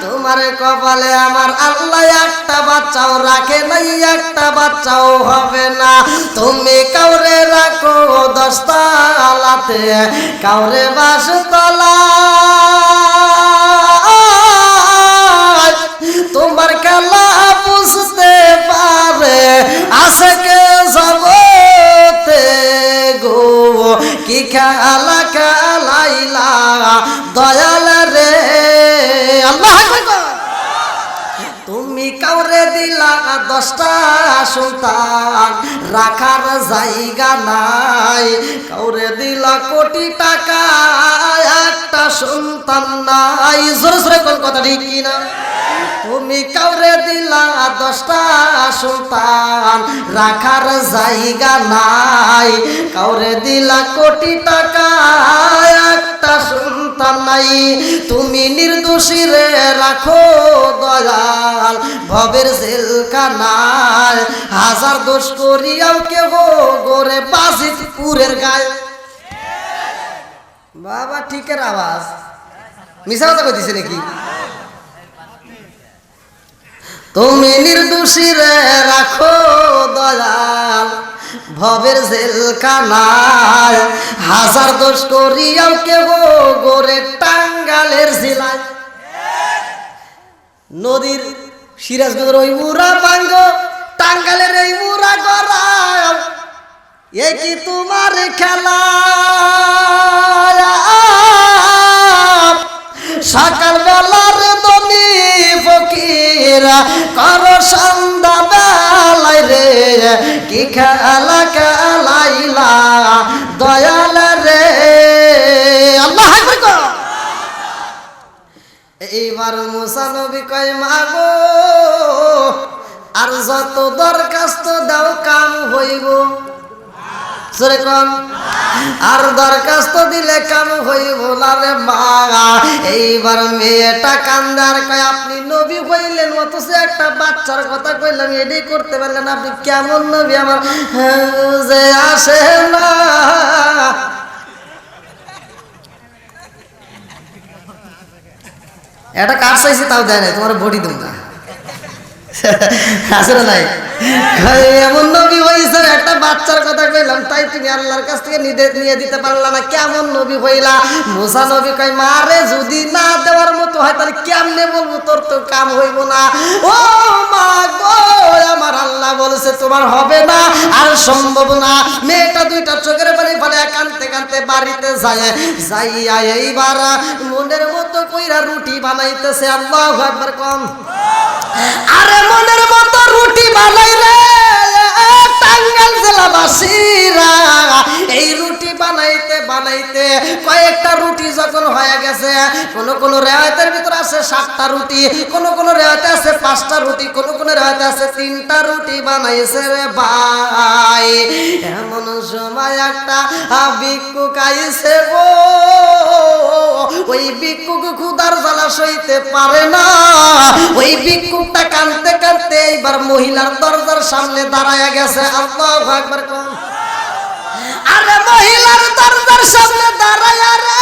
তোমার কপালে আমার আল্লাহ একটা বাচ্চাও রাখে নাই, একটা বাচ্চাও হবে না। তুমি কাউরে রাখো 10 তলাতে, কাউরে 22 তলা, তোমার খেলা বুঝতে পারে আছে কে জগতে গো, কি খেলা খেলাইলা দয়াল রে। আল্লাহ তুমি কাউরে দিলা 10টা সন্তান, রাখার জায়গা নাই, কাউরে দিলা কোটি টাকা, একটা সন্তান নাই। জোরে জোরে কোন কথা ঠিক কিনা? তুমি কাউরে দিলা 10টা সন্তান, রাখার জায়গা নাই, কাউরে দিলা কোটি টাকা, একটা সন্তান নাই। তুমি নির্দোষী রে রাখো দয়াল ভবের জেলখানায়, হাজার দোষ করিয়াও কেহ গোরে বাজিতপুরের গায়ে। বাবা ঠিকের আওয়াজ, মিছা কথা কইতেছে নাকি? তুমি নির্দোষী রে রাখো দয়াল ভবের জেলখানায়, হাজার দোষ করিয়াও কেহ গোরে টাঙ্গালের জেলায়। নদীর সিরাজগঞ্জের ওই মুরা ভাঙ্গ, টাঙ্গালের এই মুরা গড়াও, এ কি তোমার খেলা? সকাল বেলার দনি ফকিরা করো সন্ধ্যা বেলায় রে, কি খেলা খেলাইলা দয়াল রে। আল্লাহ আকবার। এইবার মুসা নবী কয় মা গো, আর যত দরখাস্ত দাও কাম হইব। জোরে কোন। আর দরখাস্ত দিলে কাম হইব না রে মা। এইবার মেয়েটা কান্দার কয় আপনি নবী হইলেন, অথচ একটা বাচ্চার কথা কইলাম এটাই করতে পারলেন, আপনি কেমন নবী আমার যে আসে না। এটা কার চাইছে তাও দেয় নাই, তোমার বডি দেব না আসলে নাই। এমন নবী হইছে, একটা বাচ্চার কথা কইলাম তাই তুমি আল্লাহর কাছ থেকে নিয়ে দিতে পারলা না, কেমন নবী হইলা? মুসা নবী কয় মারে যদি না দেওয়ার মতো হয় তাহলে কেমনে বলবো তোর তো কাম হইব না। ও মা গো, আমার আল্লাহ বলেছে তোমার হবে না, আর সম্ভব না। মেয়েটা 2টা চোখের পানি ফেলে কাঁদতে কাঁদতে বাড়িতে যাইয়া এইবার মনের মতো কইরা রুটি বানাইতেছে। আল্লাহু আকবার কম। আরে মনের মতো রুটি বানাই রে টাঙ্গাইল জেলাবাসীরা। এই রুটি বানাইতে বানাইতে কয়েকটা রুটি যখন হয়ে গেছে, কোন রেওয়ায়েতের ভিতর আছে 7টা রুটি, কোন রেওয়ায়েতে আছে 5টা রুটি, কোন রেওয়ায়েতে আছে 3টা রুটি বানাইছে রে ভাই। এমন সময় একটা ভিক্ষুক আইছে গো, ওই ভিক্ষুক ক্ষুধার জ্বালা সইতে পারে না। ওই ভিক্ষুকটা কাঁদতে কাঁদতে এইবার মহিলার দরজার সামনে দাঁড়ায়া গেছে। আল্লাহু আকবার কোন। আরে মহিলার দরজার সামনে দাঁড়ায়া রে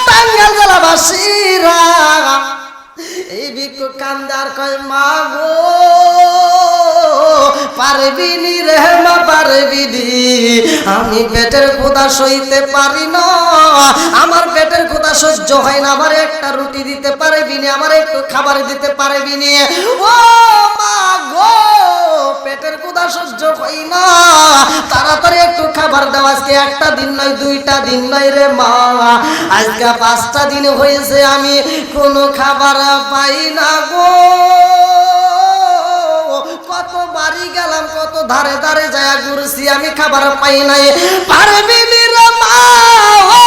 টাঙ্গাইল জেলাবাসীরা, এই ভিক্ষুক কান্দার কয় মা গো, পারবিনি রে মা পারবিনি, আমি পেটের ক্ষুধা সইতে পারি না, আমার পেটের ক্ষুধা সহ্য হয় না, আমার একটা রুটি দিতে পারবিনি, আমার একটু খাবার দিতে পারবিনি? ও মা গো, পেটের ক্ষুধা সহ্য হয় না, তাড়াতাড়ি একটু খাবার দাও। আজকে একটা দিন নয়, 2টা দিন নয় রে মা, আজকে 5টা দিন হয়েছে আমি কোনো খাবার পাই না গো। কত বাড়ি গেলাম, কত ধারে ধারে যায় ঘুরছি, আমি খাবার পাই নাই। পারবিনি রে মা, ও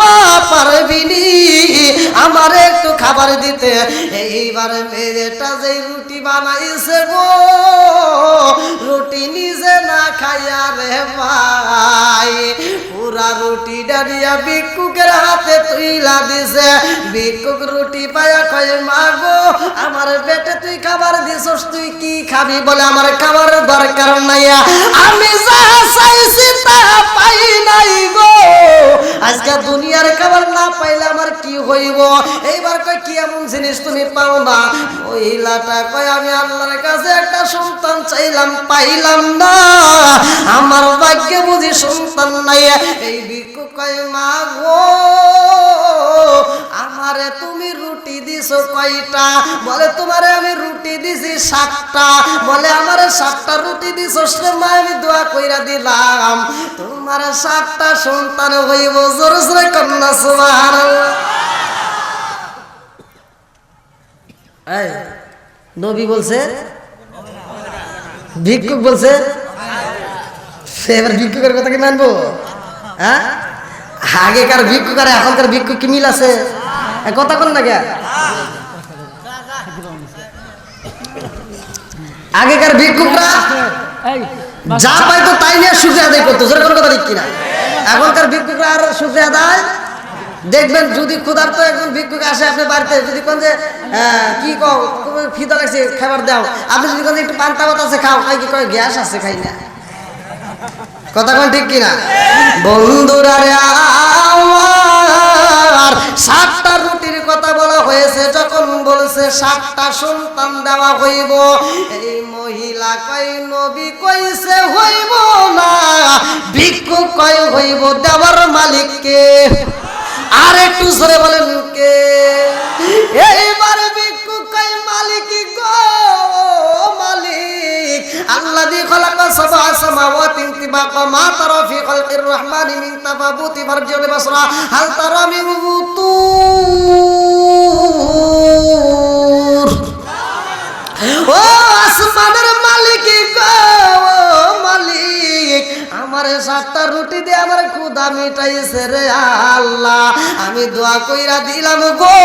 মা পারবিনি আমার একটু খাবার দিতে? এইবারে মেয়েটা যে রুটি বানাইছে গো, রুটি নিজে না খাইয়া রে ভাই পুরা রুটিটা দিয়া ভিক্ষুকের হাতে তুইলা দিছে। ভিক্ষুক রুটি পায়া কয় মা গো আমার পেটে তুই খাবার দিছস, তুই কি খাবি? বলে আমার খাবার দরকার নাই, আমি যা চাইছি তা পাই নাই গো, আজকে দুনিয়ার খাবার না পাইলে আমার কি হইব? এইবার কয় কি এমন জিনিস তুমি পাও না? মহিলাটা কয় আমি আল্লাহর কাছে একটা সন্তান চাইলাম, পাইলাম না, আমার ভাগ্যে বুঝি সন্তান নাই। এই ভিক্ষুক কয় মা গো আমারে তুমি রুটি দিছো কয়টা? বলে তোমারে আমি রুটি দিছি 7টা। বলে আমারে 7টা রুটি দিছস রে মা, আমি দোয়া কইরা দিলাম তোমার 7টা সন্তান হইব। জোরে জোরে কন্যা সুবহানাল্লাহ। এই নবী বলছে, ভিক্ষুক বলছে, এবার ভিক্ষুকের কথা কি মানবো? হ্যাঁ, আগেকার ভিক্ষুক আর এখনকার ভিক্ষুক কি মিল আছে? কথা বল না কে? আগেকার ভিক্ষুকরা যা পাইতো তাই নিয়ে শুকরিয়া আদায় করতো, জোরে কোনো কথা ঠিক কিনা? এখনকার ভিক্ষুকরা আর শুকরিয়া আদায় দেখবেন, যদি ক্ষুধার্ত একজন ভিক্ষুক আসে আপনার বাড়িতে, যদি কোন যে কি কও খিদা লাগছে খাবার দাও, আপনি যদি কোন একটু পান্তা ভাত আছে খাও, খাই কি কয় গ্যাস আছে খাই না। কথা কোন ঠিক কিনা? বন্ধুরা রে আমার 7টা রুটির কথা বলা হয়েছে, যখন বলছে 7টা সন্তান দেওয়া হইব, এই মহিলা কয় নবী কইছে হইব না, ভিক্ষুক কয় হইব। দেওয়ার মালিক কে? আর একটু জোরে বলেন কে? এইবার ভিক্ষুক কয় মালিক গো মালিক, আল্লাযী খালাকা সাবআ সামাওয়াতিন তিবাকা মা তারা ফি খালকির রহমানি মিন তাফাবুতি ফারজিউল বাসরা হাল তারা মিন ফুতুর। ও আসমানের মালিক গো মালিক, আমার 7টা রুটি দিয়ে আমার ক্ষুধা মিটাইছে রে আল্লাহ, আমি দোয়া কইরা দিলাম গো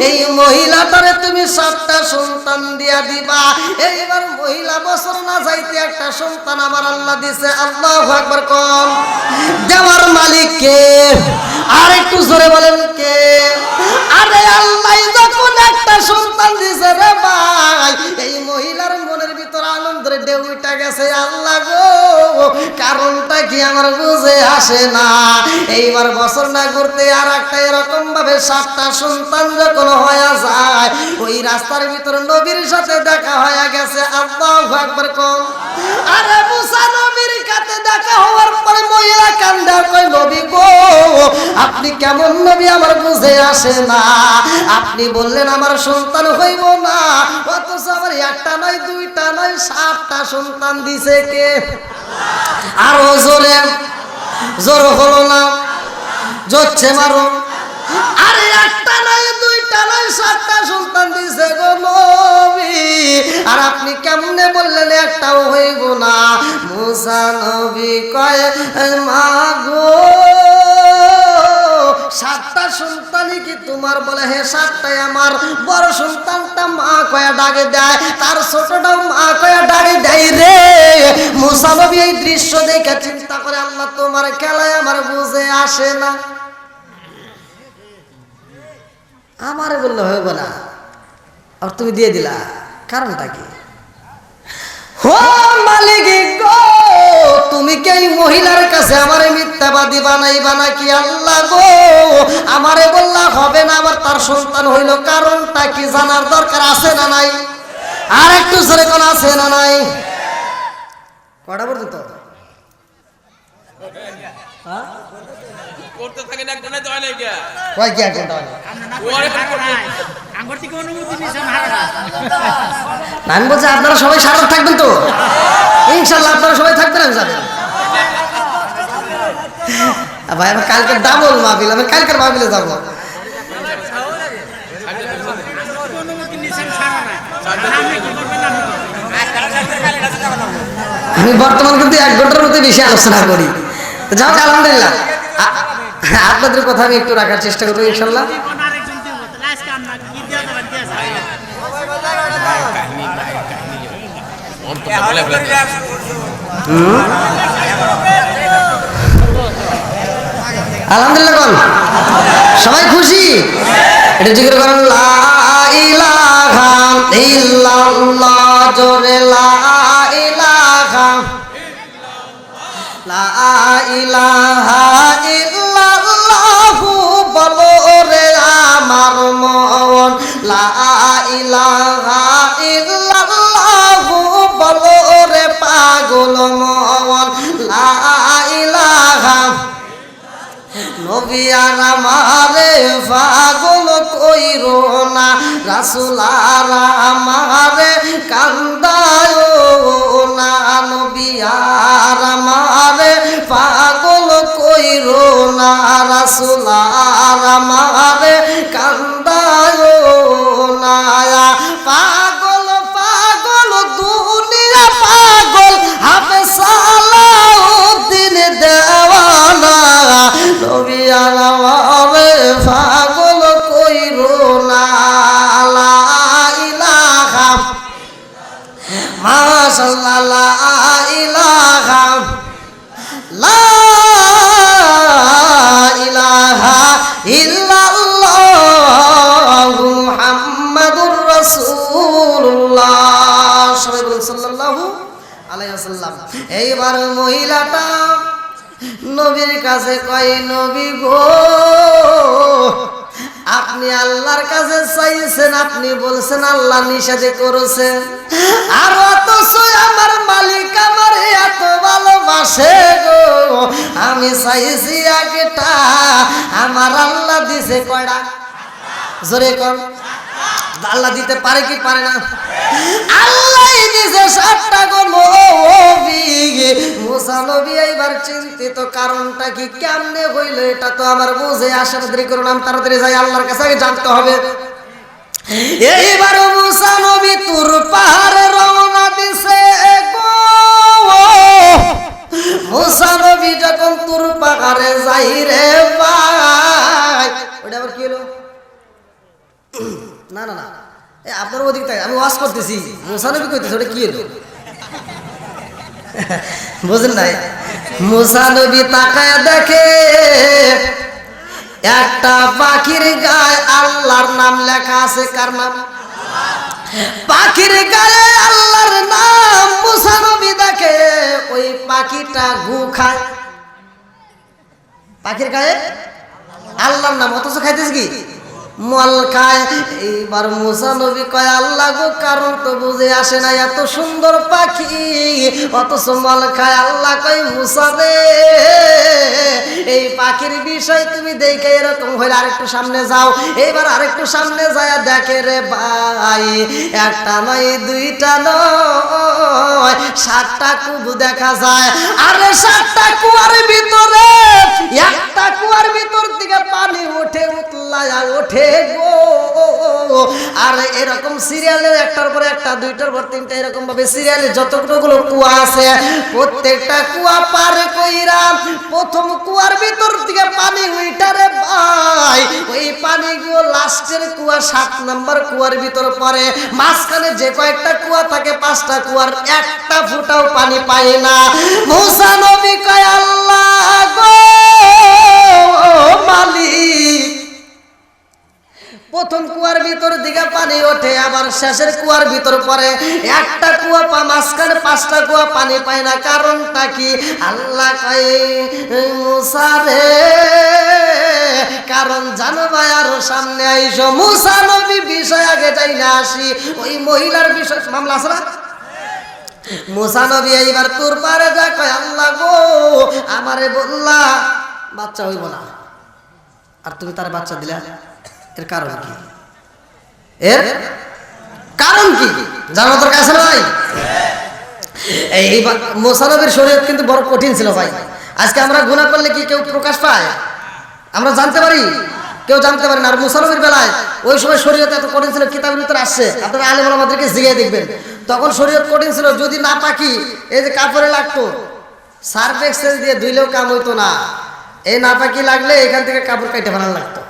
এই মহিলাটারে তুমি 7টা সন্তান দিয়া দিবা। এইবার মহিলা বছর না যাইতে একটা সন্তান আমার আল্লাহ দিছে। আল্লাহু আকবার কোন? দেওয়ার মালিক কে? আর একটু জোরে বলেন কে? আরে আল্লাহ যখন একটা সন্তান দিছে রে ভাই, এই মহিলার মনের ভিতর আনন্দের ঢেউ উঠে গেছে। আল্লাহ গো কারণটা কি আমার বুঝে আসে না। এইবার বছর না ঘুরতে আর একটা এরকম ভাবে 7টা সন্তান যখন হয়ে যায়, ওই রাস্তার ভিতর নবীর সাথে দেখা হয়ে গেছে। আল্লাহু আকবার কোন? আরে মুসা নবীর কাছে দেখা হওয়ার পরে মহিলা কান্দা কই নবী গো আপনি কেমন নবী আমার বুঝে আসে না, আপনি বললেন আমার সন্তান হইব না, অথচ আমার একটা নয় 2টা নয় 7টা সন্তান দিছে কে? আরো জোরে, জোর হলো না, জোরছে মারো। আরে একটা নয় 2টা নয় 7টা সন্তান দিছে গো নবী, আর আপনি কেমনে বললেন একটাও হইব না? মুসা নবী কয় মা গো 7টা সন্তানই কি তোমার? বলে হ্যাঁ 7টাই আমার। বড় সন্তানটা মা কয়া ডাকে দেয়, তার ছোটটাও মা কয়া ডাকে দেয় রে। মুসা নবী এই দৃশ্য দেখে চিন্তা করে আল্লাহ তোমার খেলায় আমার বুঝে আসে না, আমারে বললে হইব না, আর তুমি দিয়ে দিলা, কারণটা কি? ও মালিক গো তুমি কি এই মহিলার কাছে আমারে মিথ্যাবাদী বানাইবা নাকি? আল্লাহ গো আমারে বললা হবে না, আবার তার সন্তান হইল, কারণটা কি জানার দরকার আছে না নাই? আর একটু জোরে কোন আছে না নাই? কটা পর্যন্ত করতে থাকেন? এক ঘন্টা হয় নাই কে? কয় কি এক ঘন্টা হয় না? আঙ্গুর থেকে অনুমতি নিছেন হারা। আমি বলছি আপনারা সবাই সারা থাকবেন তো? ইনশাআল্লাহ আপনারা সবাই থাকবেন, আমি যাবেন। ভাই আমি কালকে ডাবল মাহফিল, আমি কালকের মাহফিলে যাব। আমি বর্তমান কিন্তু 1 ঘন্টার মধ্যে বেশি আলোচনা করি। যাও আলহামদুলিল্লাহ, আপনাদের কথা আমি একটু রাখার চেষ্টা করবো ইনশাআল্লাহ। আলহামদুলিল্লাহ কোন সবাই খুশি? এটা জিকির করেন লা ইলাহা ইল্লাল্লাহ, জোরে লা ইলাহা লা ইলাহা ইল্লাল্লাহু বলো রে আমার মন, লা ইলাহা ইল্লাল্লাহু বলো রে পাগল মন, লা ইলাহা নবী আর আমারে পাগল কইরো না, রাসূল আর আমারে কান্দায় না, নবী আর আমারে পাগল কইরো না, রাসূল আর আমারে কান্দায় না, পাগল পাগল দুনিয়া পাগল হাফেজ সালাউদ্দিন দেওয়ানা, নবী আর আমারে পাগল কইরো না, লা ইলাহা মাশাআল্লাহ লা ইলাহা লা ইলাহা ইল্লাল্লাহু মুহাম্মাদুর রাসূলুল্লাহ সাল্লাল্লাহু আলাইহি ওয়াসাল্লাম। এইবার মহিলাটা নবীর কাছে কয়, নবী গো আপনি আল্লাহর কাছে চাইছেন, আপনি বলছেন আল্লাহ নিষেধ করেছেন, আর অথচ আমার মালিক আমার এত ভালোবাসে গো, আমি চাইছি একটা, আমার আল্লাহ দিছে কয়টা? জোরে কর, আল্লাহ দিতে পারে কি পারে না? আল্লাহ দিছে 7টা গো নবী। মুসা নবী এইবার চিন্তিত, কারণটা কি, কেমনে হইল এটা তো আমার বুঝে আসে না, দেরি করুন, তাড়াতাড়ি যাই আল্লাহর কাছে জানতে হবে। এইবার মুসা নবী তুর পাহাড়ে রওনা দিছে গো। মুসা নবী যখন তুর পাহাড়ে যাই রে ভাই, ওটা আবার কি হলো? না না না, আপনার ওদিক থেকে আমি ওয়াজ করতেছি, মুসা নবী কইতেছে, ওটা কি হলো বুঝলেন নাই? মুসা নবী তাকায় দেখে একটা পাখির গায়ে আল্লাহর নাম লেখা আছে। কার নাম? পাখির গায়ে আল্লাহর নাম। মুসা নবী দেখে ওই পাখিটা গু খায়, পাখির গায়ে আল্লাহর নাম, অথচ খাইতেছে কি? মল খায়। এইবার মুসা নবী কয়, আল্লাহ গো কারণ তো বুঝে আসে না, এত সুন্দর পাখি অথচ মল খায়। আল্লাহ কয়, মুসা রে এই পাখির বিষয় তুমি দেখে এরকম হইলে আরেকটু সামনে যাও। এইবার আরেকটু সামনে যায় দেখে রে ভাই, একটা নয় দুইটা নয় 7টা কুবু দেখা যায়। আরে 7টা কুয়ার ভিতরে একটা কুয়ার ভিতর থেকে পানি ওঠে, উতলায়া ওঠে গো। আর এরকম সিরিয়ালে একটার পর একটা, দুইটার পর তিনটা, এরকম ভাবে সিরিয়ালে যতগুলো কুয়া আছে প্রত্যেকটা কুয়া পার কইরা প্রথম কুয়ার ভিতর থেকে পানি উইটারে ভাই, ওই পানিগুলো লাস্টের কুয়া 7 নম্বর কুয়ার ভিতর পড়ে। মাঝখানে যে কয়েকটা কুয়া থাকে 5টা কুয়ার একটা ফুটাও পানি পায় না। মুসা নবী কয়, আল্লাহ গো মালিক, প্রথম কুয়ার ভিতর দিকে পানি ওঠে, আবার শেষের কুয়ার ভিতর পড়ে একটা কুয়া, মাঝখানে 5টা কুয়া পানি পায় না, কারণটা কি? আল্লাহ কয়, মুসা রে কারণ জানো ভাই, আরো সামনে আইসো। মুসা নবী বিষয় আগে যাই না আসি, ওই মহিলার বিষয় মামলা আছে না। মুসা নবী এইবার তোর পারে যা কয়, আল্লাহ গো আমারে বললা বাচ্চা হইব না, আর তুমি তার বাচ্চা দিলা, এর কারণ কি? এর কারণ কি জানো তোর কাছে ভাই? এই মুসা নবীর শরীয়ত কিন্তু বড় কঠিন ছিল ভাই। আজকে আমরা গুনাহ করলে কি কেউ প্রকাশ পায়? আমরা জানতে পারি? কেউ জানতে পারে না। আর মুসা নবীর বেলায় ওই সময় শরীয়ত এত কঠিন ছিল, কিতাবের ভিতরে আসছে, আপনারা আলেম ওলামাদেরকে জিজ্ঞেস দেখবেন, তখন শরীয়ত কঠিন ছিল। যদি না পাকি এই যে কাপড়ে লাগতো, সার্ফ এক্সেল দিয়ে ধুইলেও কাম হইতো না, এই না পাকি লাগলে এখান থেকে কাপড় কাইটে বানানো লাগতো।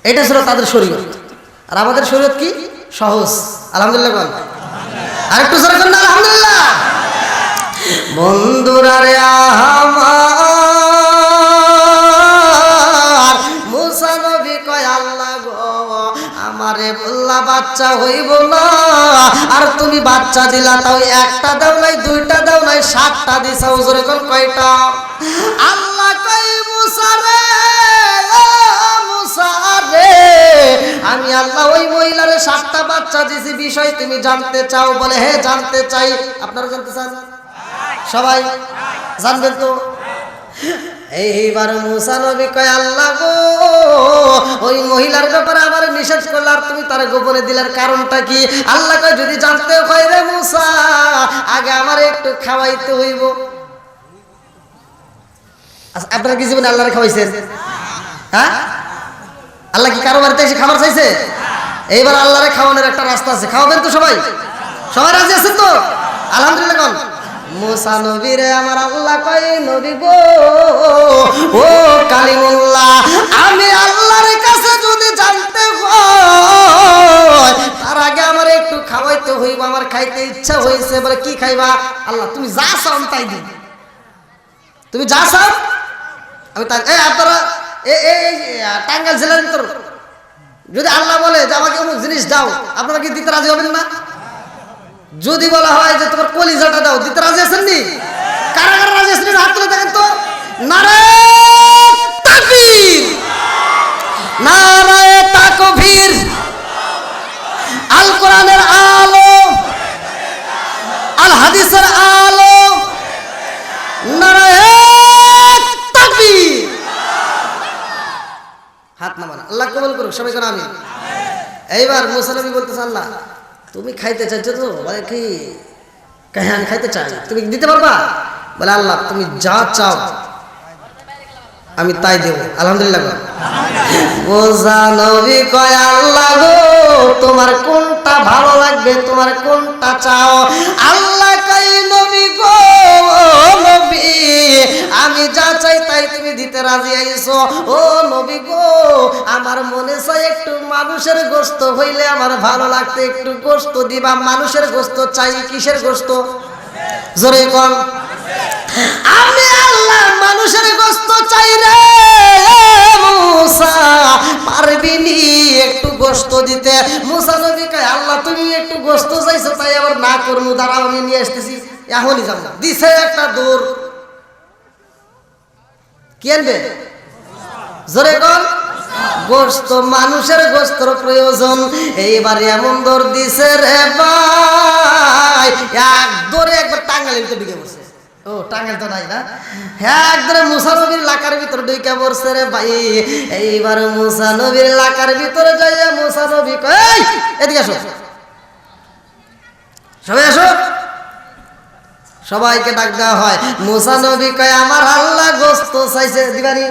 এটা ছিল তাদের শরীয়ত। আর আমাদের শরীয়ত কি? সহজ। আলহামদুলিল্লাহ। আর একটু জোরে করুন আলহামদুলিল্লাহ। বন্ধুরা রে আমার মুসা নবী কয় আল্লাহ গো আমারে বললা বাচ্চা হইব না, আর তুমি বাচ্চা দিলা তাও একটা দাও নাই, দুইটা দাও নাই, 7টা দিছাও। জোরে কোন কয়টা? আল্লাহ কই মুসা রে মুসা রে আমি আল্লাহ ওই মহিলারে 7টা বাচ্চা দিছি, বিষয় তুমি জানতে চাও? বলে হ্যাঁ জানতে চাই। আপনারা জানতে চান? সবাই জানবেন তো? এইবার মুসা নবী কয় আল্লাহ গো ওই মহিলার ব্যাপারে আমার নিষেধ করলে আর তুমি তার গোপনে দিলার কারণটা কি? আল্লাহ কয় যদি জানতে হয় রে মুসা আগে আমার একটু খাওয়াইতে হইব। আপনারা কি জীবনে আল্লাহরে খাওয়াইছেন? হ্যাঁ, আল্লাহ কি কারো বাড়িতে এসে খাবার চাইছে? এইবার আল্লাহরে খাওয়ানোর একটা রাস্তা আছে, খাওয়াবেন তো সবাই? সবাই রাজি আছেন তো? আলহামদুলিল্লাহ কোন? মুসা নবী রে আমার আল্লাহ কয় নবী গো ও কালিমুল্লাহ আমি আল্লাহর কাছে যদি জানতে হয় তার আগে আমার একটু খাওয়াইতে হইব, আমার খাইতে ইচ্ছা হয়েছে। বলে কি খাইবা? আল্লাহ তুমি যা চাও তাই দিই, তুমি যা চাও আমি তাই। আপনারা টাঙ্গাইল জেলার ভিতর যদি আল্লাহ বলে যে আমাকে অমুক জিনিস দাও, আপনারা কি দিতে রাজি হবেন না? যদি বলা হয় যে তোমার কলিজাটা দাও, দিতে রাজি আছেন নি? কারা কারা রাজি আছেন হাত তুলে দেখেন তো। নারায়ে তাকবীর, নারায়ে তাকবীর। আল কোরআনের আলো, আল হাদিসের আলো, নারায়ে তাকবীর। হাত নামান, আল্লাহ কবুল করুক। সবাই করে আমিন। এইবার মুসা নবী বলতেছে আল্লাহ তুমি খাইতে চাইছো তো? বলে কি হ্যাঁ আমি খাইতে চাই, তুমি দিতে পারবা? বলে আল্লাহ তুমি যা চাও আমি তাই দেব। আলহামদুলিল্লাহ। মুসা নবী কয় আল্লাহ গো তোমার কোনটা ভালো লাগবে, তোমার কোনটা চাও? আল্লাহ কয় নবী গো নবী আমি যা চাই তাই তুমি দিতে রাজি আইছো। ও নবী গো আমার মনে চাই একটু মানুষের গোশত হইলে আমার ভালো লাগতো, একটু গোশত দিবা। মানুষের গোশত চাই, কিসের গোশত? জোরে কোন? আমি আল্লাহ মানুষের গোশত চাই রে মুসা, পারবি নি একটু গোশত দিতে? মুসা নবী কয় আল্লাহ তুমি একটু গোশত চাইছো তাই আবার না করবো, দাঁড়াও আমি নিয়ে আসতেছি, এখনই যাব। দিছে একটা দূর, কি আনবে? জোরে কোন? গোশত, মানুষের গোশতর প্রয়োজন। এইবার এমন দৌড় দিছে রে ভাই, এক দৌড়ে একবার টাঙ্গাইলের ভিতরে ঢুকে পড়ছে। ও টাঙ্গাইল তো নাই না, একবারে মুসা নবীর লাকার ভিতরে ঢুকে পড়ছে রে ভাই। এইবার মুসা নবীর লাকার ভিতরে যাইয়া মুসা নবী কয় এদিকে আসো, সবাই আসো। সবাইকে ডাক দেওয়া হয়। মুসা নবী কয় আমার আল্লাহ গোশত চাইছে, দিবানি?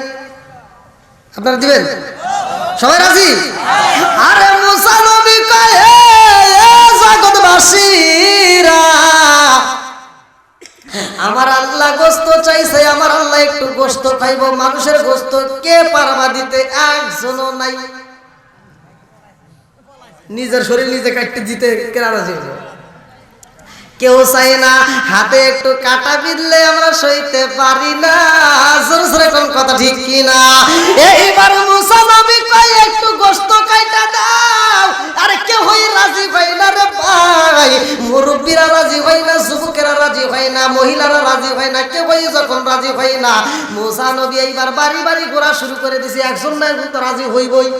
আপনারা দিবেন? সবাই রাজি? আরে মুসা নবী কয় জগৎবাসীরা আমার আল্লাহ গোশত চাইছে, আমার আল্লাহ একটু গোশত খাইব। মানুষের গোশত কে পারবা দিতে? একজনও নাই। নিজের শরীর নিজে কাটতে দিতে কেনা রাজি হবে? কেউ চাই না। হাতে একটু কাটা বিঁধলে আমরা সইতে পারি না। জোরে জোরে কোন কথা ঠিক কি না? এইবার মুসা নবী কয় একটু গোশত কাইটা দাও। আরে কেউ হই রাজি হয় না রে ভাই, মুরব্বীরা রাজি হয় না, যুবকেরা রাজি হয় না, মহিলারা রাজি হয় না, কেউ হই যখন রাজি হয় না। মুসা নবী এইবার বাড়ি বাড়ি ঘোরা শুরু করে দিছে, একজন না একজন তো রাজি হইবই।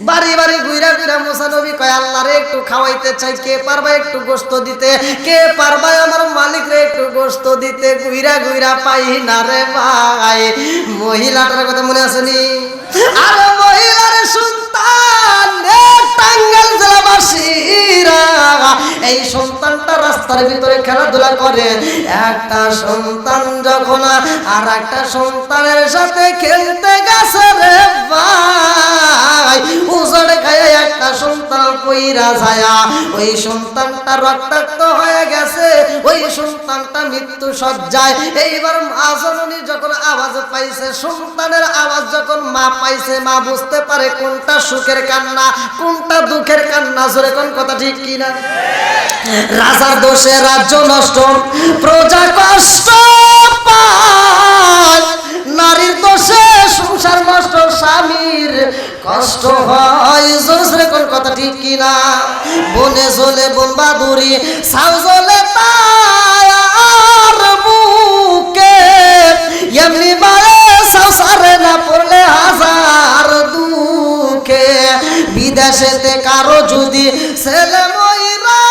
বাড়ি বাড়ি ঘুরা ঘুরা মুসা নবী কয় আল্লাহ রে একটু খাওয়াইতে চাই, কে পারবা একটু গোশত দিতে? কে পারবা আমার মালিক রে একটু গোশত দিতে? ঘুরা ঘুরা পাই না রে ভাই। মহিলাটার কথা মনে আসেনি? আরে মহিলার সন্তান টাঙ্গাইল জেলাবাসীরা, এই সন্তানটা রাস্তার ভিতরে খেলাধুলা করে। একটা সন্তান যখন আর একটা সন্তানের সাথে খেলতে গেছে রে ভাই, উজড় খায় একটা সন্তান কইরা যায়া, ওই সন্তানটা রক্তাক্ত হয়ে গেছে, ওই সন্তানটা মৃত্যু সজ্জায়। এইবার মা জননী যখন আওয়াজ পাইছে, সন্তানের আওয়াজ যখন মা পাইছে, মা বুঝতে পারে কোনটা সুখের কান্না কোনটা দুঃখের কান্না। জোরে কোন কথা ঠিক কিনা? রাজার দোষে রাজ্য নষ্ট, প্রজা কষ্ট পায়, নারীর দোষে সংসার নষ্ট, স্বামীর কষ্ট হয়। জোরে কোন কথা ঠিক কিনা? বনে জ্বলে বোন বাদুরি, ছাউ জ্বলে তার বুকে, এমনি বারে ছাউ সারে না পড়লে হাজার দুঃখে। বিদেশেতে কারো যদি ছেলে মইরা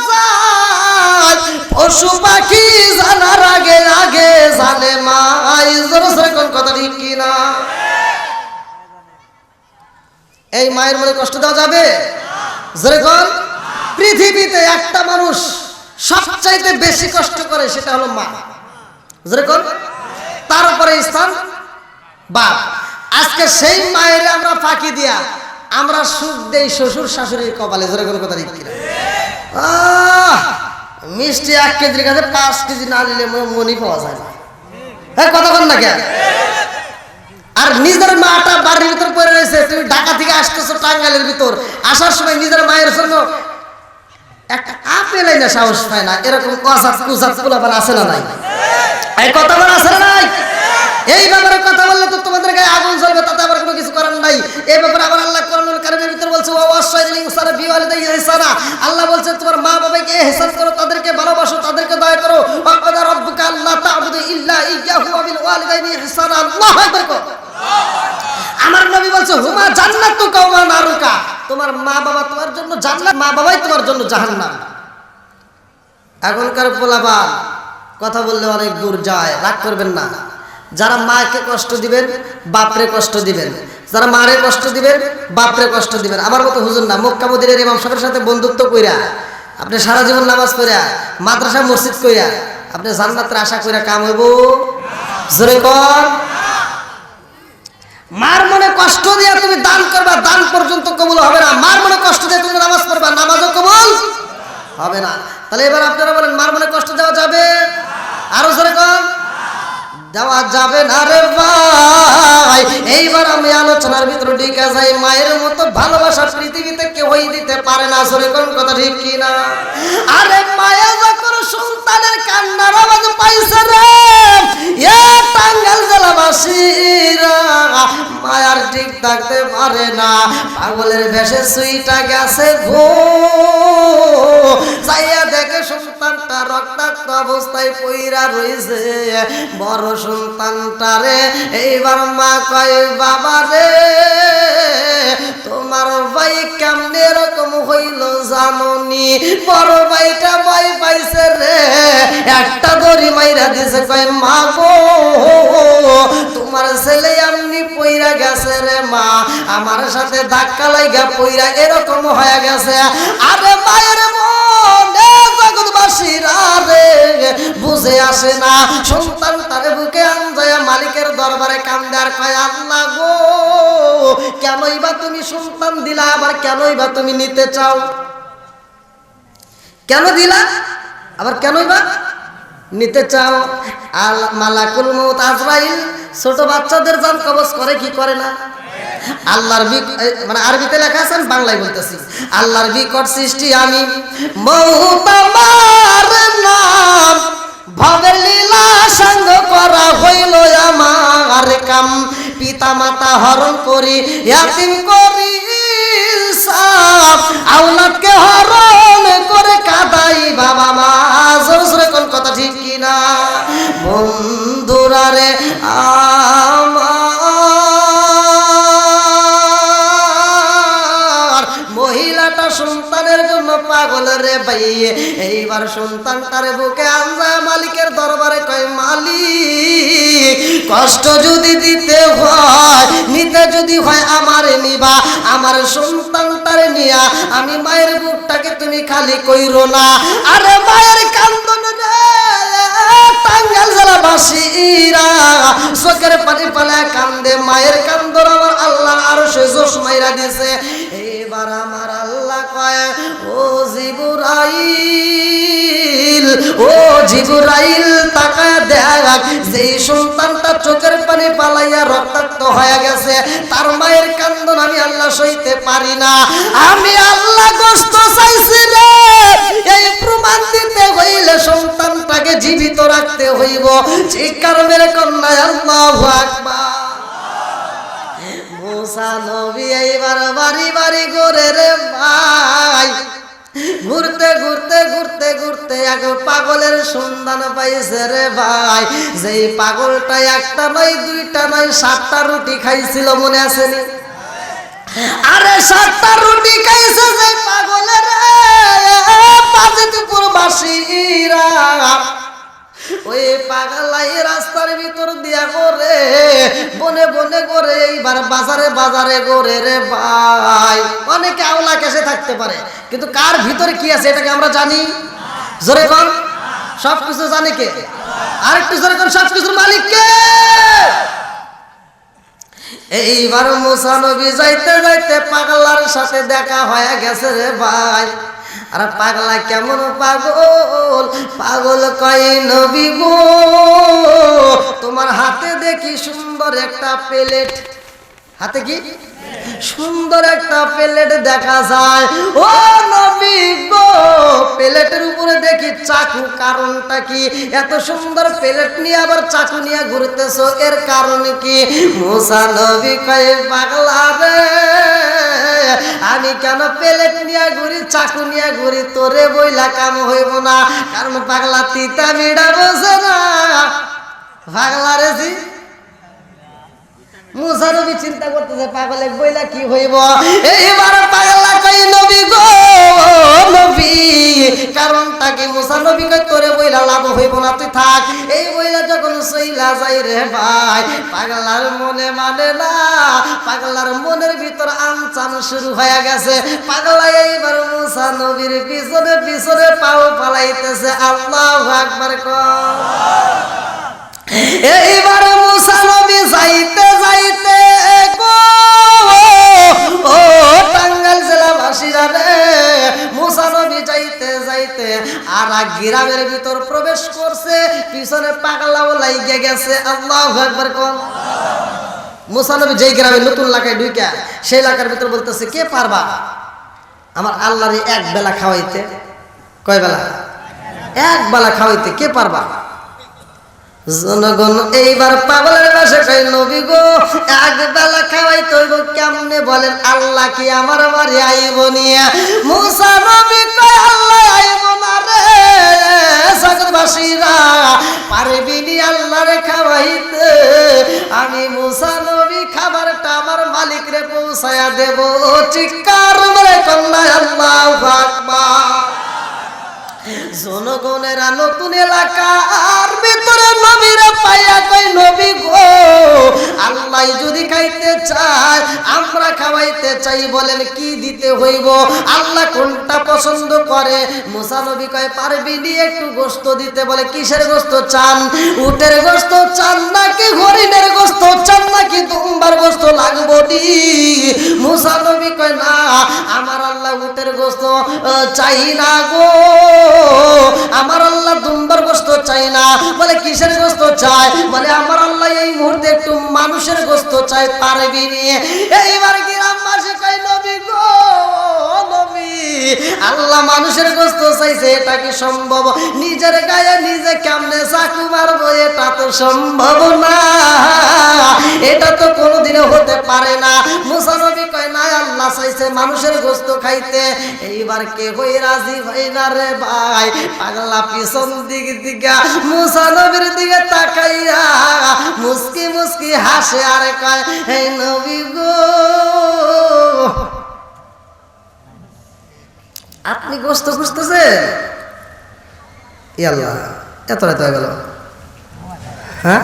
যায়, পশু পাখি জানার আগে আগে জানে মাই। জোরে কোন কথা ঠিক কিনা? এই মায়ের মনে কষ্ট দেওয়া যাবে? জোরে কোন? পৃথিবীতে একটা মানুষ সবচাইতে বেশি কষ্ট করে, সেটা হলো মা। জোরে কোন? তারপরে স্থান বাপ। আজকে সেই মায়ের আমরা ফাঁকি দিয়া আমরা সুখ দেই শ্বশুর শাশুড়ির কপালে। জোরে কোন কথা ঠিক কিনা? মিষ্টি 1 কেজির কাছে 5 কেজি না নিলে মনই পাওয়া যায় না। হ্যাঁ, কথা বল না কেন? আর নিজের মাটা বাড়ির ভিতর পড়ে রয়েছে, তুমি ঢাকা থেকে আসতেছো টাঙ্গাইলের ভিতর, আসার সময় নিজের মায়ের জন্য একটা আপেল না সাহস পায় না, এরকম কুজাত আছে না নাই? এই কথা বলা আছে না নাই? এই ব্যাপারে কথা বললে তো তোমাদের গায়ে আগুন জ্বলবে, তাতে আবার কোনো কিছু করার নাই। এই ব্যাপারে আবার আল্লাহ কোরআনুল কারীমের ভিতর বলছে, ওয়া ওয়াসাইনাল ইনসানা বিওয়ালিদাইহি ইহসানা। আল্লাহ বলছে তোমার মা বাবাকে ইহসান করো, তাদেরকে ভালোবাসো, তাদেরকে দয়া করো। ওয়া ক্বাদা রাব্বুকা আল্লা তা'বুদু ইল্লা ইয়্যাহু ওয়া বিল ওয়ালিদাইনি ইহসানা। আল্লাহু আকবার। আমার নবী বলছে, হুমা জান্নাতুকা ওয়া নারুকা, তোমার মা বাবা তোমার জন্য জান্নাত, মা বাবাই তোমার জন্য জাহান্নাম। এখনকার পোলাপান কথা বললে অনেক দূর যায়, রাগ করবেন না। যারা মাকে কষ্ট দিবেন বাপরে কষ্ট দিবেন, যারা মারে কষ্ট দিবেন বাপরে কষ্ট দিবেন। আমার মতো হুজুর না, মক্কা মদিনার ইমাম সাহেবের সাথে বন্ধুত্ব কইরা, আপনি সারা জীবন নামাজ পড়া, মাদ্রাসা মসজিদ কইরা আপনি জান্নাতের আশা কইরা কাম হইব? জোরে কর। মার মনে কষ্ট দিয়ে তুমি দান করবা, দান পর্যন্ত কবুল হবে না। মার মনে কষ্ট দিয়ে তুমি নামাজ পড়বা, নামাজও কবুল হবে না। তাহলে এবার আপনারা বলেন, মার মনে কষ্ট দেওয়া যাবে? আরো জোরে কর। দেওয়া যাবে না রে ভাই। এইবার আমি আলোচনার ভিতরে ঢুকে যাই। মায়ের মতো ভালোবাসা পৃথিবীতে কেউই দিতে পারে না। জোরে কোন কথা ঠিক কিনা? আরে মায়া যখন সন্তানের কান্নার আওয়াজ পাইছে রে, এ টাঙ্গাইল জেলাবাসীরা মায়ার ঠিক থাকতে পারে না, পাগলের ভেসে সুইটা গেছে গো। যাইয়া দেখে সন্তানটা রক্তাক্ত অবস্থায় পইরা রইছে। বড় সন্তানটারে এইবার মা কয়, বাবা রে তোমার ভাই কেমনে এরকম হইল জাননি? বড় ভাইটা ভয় পাইছে রে, একটা দড়ি মাইরা দিছে, কয় মা গো তোমার ছেলে এমনি পইরা গেছে রে মা, আমার সাথে ধাক্কা লাগা পইরা এরকম হয়ে গেছে। আরে মায়ের মনে জগৎবাসীরা রে বুঝে আসে না, সন্তান তারে বুকে আনজায়া মালিকের দরবারে কান্দে আর কয়, আল্লাহ গো কেনই বা তুমি সন্তান দিলা, আবার কেনই বা তুমি নিতে চাও? কেন দিলা আবার কেনই বা নিতে চাও? মালাকুল মউত আজরাইল ছোট বাচ্চাদের জান কবজ করে কি করে না? আল্লাহর মানে আরবিতে লেখা আছে, বাংলায় বলতেছি। আল্লাহর বিকট সৃষ্টি আমি, মউত আমার নাম, ভবের লীলা সঙ্গ করা হইল আমার কাম। পিতা মাতা হরণ করি, ইয়াতিম করি সাফ, আওলাদকে হরণ করে কাদাই বাবা মা। জোরে কোন কথা ঠিক কিনা? বন্ধুরা রে আমার, মহিলাটা সন্তানের জন্য পাগল রে ভাই। এইবার সন্তানটারে বুকে আনজা মালিকের দরবারে কয়, মালিক কষ্ট যদি দিতে হয়, নিতে যদি হয় আমারে নিবা, আমার সন্তানটারে নিয়া আমি মায়ের বুকটাকে তুমি খালি কইরো না। আরে মায়ের কান্দন রে টাঙ্গাইল জেলাবাসীরা চোখের পানি পালা কান্দে, মায়ের কান্দন আমার আল্লাহ আরো সে জোশ মাইরা দিছে। এবার আমার আল্লাহ কয়, ও জিবরাইল, ও জিবরাইল তাকায় দেখ, যেই সন্তানটা চোখের হয়ে গেছে, তার মায়ের কান্দন আমি আল্লাহ সইতে পারি না, আমি আল্লাহ কষ্ট চাইছি রে। এই প্রমাণ দিতে হইলে সন্তানটাকে জীবিত রাখতে হইব। চিৎকার মেরে কন্যা আল্লাহু আকবার। মুসা নবী এইবার বাড়ি বাড়ি ঘুরে রে ভাই, ঘুরতে ঘুরতে ঘুরতে ঘুরতে এক পাগলের সন্ধান পাইছে রে ভাই। যেই পাগলটা একটা নয় দুইটা নয় 7টা রুটি খাইছিল, মনে আছে নি? আরে 7টা রুটি খাইছে যে পাগলের পাজিতপুর বাসীরা। ওই পাগলাই রাস্তার ভিতর দিয়া করে বনে বনে করে এইবার বাজারে বাজারে করে রে ভাই। অনেকে আওলা কেসে থাকতে পারে, কিন্তু কার ভিতরে কি আছে এটাকে আমরা জানি? জোরে কোন সবকিছু জানে কে? আরেকটু জোরে কোন সবকিছুর মালিক কে? এইবার মুসা নবী যাইতে যাইতে পাগলার সাথে দেখা হয়ে গেছে রে ভাই। আর পাগলা কেমন পাগল, পাগল কয় নবী গো তোমার হাতে দেখি সুন্দর একটা প্লেট, হাতে কি সুন্দর একটা প্লেট দেখা যায়। ও নবী গো প্লেটের উপরে দেখি চাকু, কারণটা কি? এত সুন্দর প্লেট নিয়ে আবার চাকু নিয়ে ঘুরতেছো, এর কারণ কি? মুসা নবী কয় পাগলা রে আমি কেন প্লেট নিয়ে ঘুরি চাকু নিয়ে ঘুরি, তোরে বইলা কাম হইব না। কারণ পাগলা তিতা মিডা বোঝে না। পাগলা রে জি মুসা নবী চিন্তা করতেছে পাগলে বইলা কি হইব। এইবার পাগলা কই নবী গো নবী কারণটা কি? মুসা নবী কই তোরে বইলা লাভ হইব না, তুই থাক। এই বইলা যখন সইলা যাই রে ভাই, পাগলার মনে মানে না, পাগলার মনের ভিতর আনচান শুরু হয়ে গেছে। পাগলা এইবার মুসা নবীর পিছনে পিছনে পাও ফালাইতেছে। আল্লাহু আকবার কর। এইবার মুসা নবী যাইতে যাইতে গো ও টাঙ্গাইল জেলাবাসীরা রে, মুসা নবী যাইতে যাইতে আর এক গ্রামের ভিতর প্রবেশ করছে, পিছনে পাগলাও লাইগে গেছে। আল্লাহু আকবার কোন। মুসা নবী যেই গ্রামে নতুন এলাকায় ঢুকে সেই এলাকার ভিতর বলতেছে কে পারবা আমার আল্লাহর এক বেলা খাওয়াইতে? কয় বেলা? এক বেলা খাওয়াইতে কে পারবা? জনগণ এইবার পাগলের বাসে কই নবী গো এক বেলা খাওয়াইতে হইব কেমনে বলেন? আল্লাহ কি আমার বাড়ি আইব নিয়ে? মুসা নবী কয় আল্লাহ আইব না রে জগৎবাসীরা, পারবি নি আল্লাহরে খাওয়াইতে? আমি মুসা নবী খাবারটা আমার মালিক রে পৌঁছায়া দেব। চিৎকার মেরে কন্যা আল্লাহু আকবার। জনগণেরা নতুন এলাকার ভিতরে নবীরে পাইয়া কই নবী গো আল্লাহ যদি খাইতে চায় আমরা খাওয়াইতে চাই, বলেন কি দিতে হইব? আল্লাহ কোনটা পছন্দ করে? মুসা নবী কয় পারবি নি একটু গোশত দিতে? বলে কিসের গোশত চান? উটের গোশত চান নাকি হরিণের গোশত চান নাকি দুম্বার গোশত লাগবো নি? মুসা নবী কয় না আমার আল্লাহ উটের গোশত চাই না গো, আমার আল্লাহ দুম্বার গোশত চাই না। বলে কিসের গোশত চাই? বলে আমার আল্লাহ এই মুহূর্তে একটু মানুষের গোশত চাই, পারবি নি? এইবার গ্রামবাসী কয় নবী গো নবী আল্লাহ মানুষের গোশত চাইছে, এটা কি সম্ভব? নিজের গায়ে নিজে কেমনে চাকু মারবো? এটা তো সম্ভব না, এটা তো কোনোদিনও হতে পারে না। মুসা নবী কয় না আল্লাহ চাইছে মানুষের গোশত খাইতে। এইবার কে হই রাজি হয় না রে ভাই। পাগলা পিছন দিক দিকে মুসা নবীর দিকে তাকাইয়া মুস্কি মুস্কি হাসে আর কয় হে নবী গো আপনি গোশত খুঁজতেছেন? আল্লাহ এত রাত হয়ে গেল, হ্যাঁ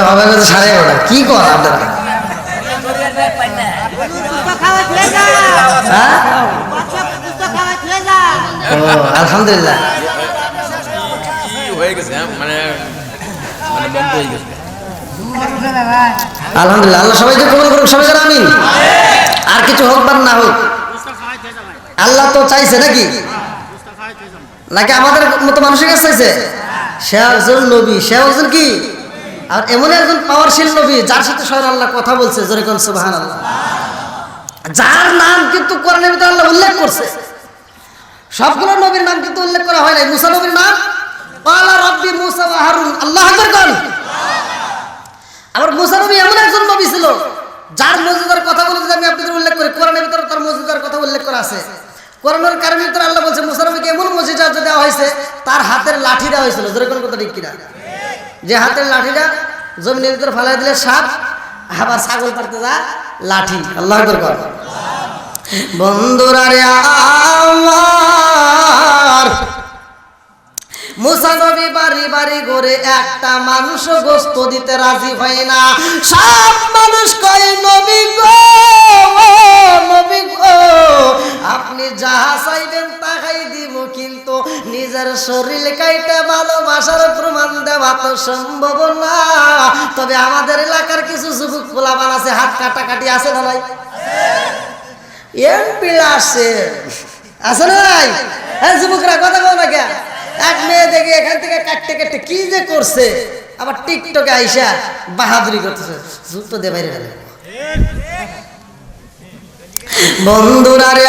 হবে না? 11:30 কি কর আপনারা? আলহামদুলিল্লাহ আলহামদুলিল্লাহ, আল্লাহ সবাইকে কবুল করুন, সবাই আমিন। আর কিছু হোক বা না হোক আল্লাহ তো চাইছে নাকি, নাকি আমাদের মতো মানুষের কাছে চাইছে? সে একজন নবী, সে একজন কি, আর এমন একজন পাওয়ারশীল নবী যার সাথে স্বয়ং আল্লাহ কথা বলছে, জোরে কোন সুবহানাল্লাহ, যার নাম কিন্তু কোরআনের ভিতরে আল্লাহ উল্লেখ করছে। সবগুলো নবীর নাম কিন্তু উল্লেখ করা হয় নাই। মুসা নবীর নাম ক্বালা রাব্বি মুসা ওয়া হারুন, আল্লাহু আকবার কোন। আবার মুসা নবী এমন একজন নবী ছিল যার মর্যাদার কথা বলে যদি আমি আপনাদের উল্লেখ করি, কোরআনের ভিতরে তার মর্যাদার কথা উল্লেখ করা আছে। কোরআনের কারণে ভিতরে আল্লাহ বলছে মুসা নবীকে এমন মর্যাদা দেওয়া হয়েছে, তার হাতের লাঠি দেওয়া হয়েছিল, জোরে কোন কথা ঠিক কিনা, যে হাতের লাঠিটা জমিনের ভিতরে ফালাই দিলে সাপ, আবার ছাগল পারতে যা লাঠি, আল্লাহু আকবার কোন। বন্ধুরা রে আমার, মুসা নবী বাড়ি বাড়ি ঘুরে একটা মানুষও গোশত দিতে রাজি হয় না। সব মানুষ কয় নবী গো, নবী গো, আপনি যাহা চাইবেন তাহাই দিব, কিন্তু নিজের শরীর কাইটা ভালোবাসার প্রমাণ দেওয়া তো সম্ভব না। তবে আমাদের এলাকার কিছু যুবক পোলাপান আছে, হাত কাটাকাটি আছে না নাই? এমপি আছে না নাই? হ্যাঁ যুবকরা কথা বলো না কেন? এক মেয়ে দেখে এখান থেকে কাটতে কাটতে কি যে করছে, আবার টিকটকে আইসা বাহাদুরি করতেছে, জুতো দে বাইরে গেলে। বন্ধুরা রে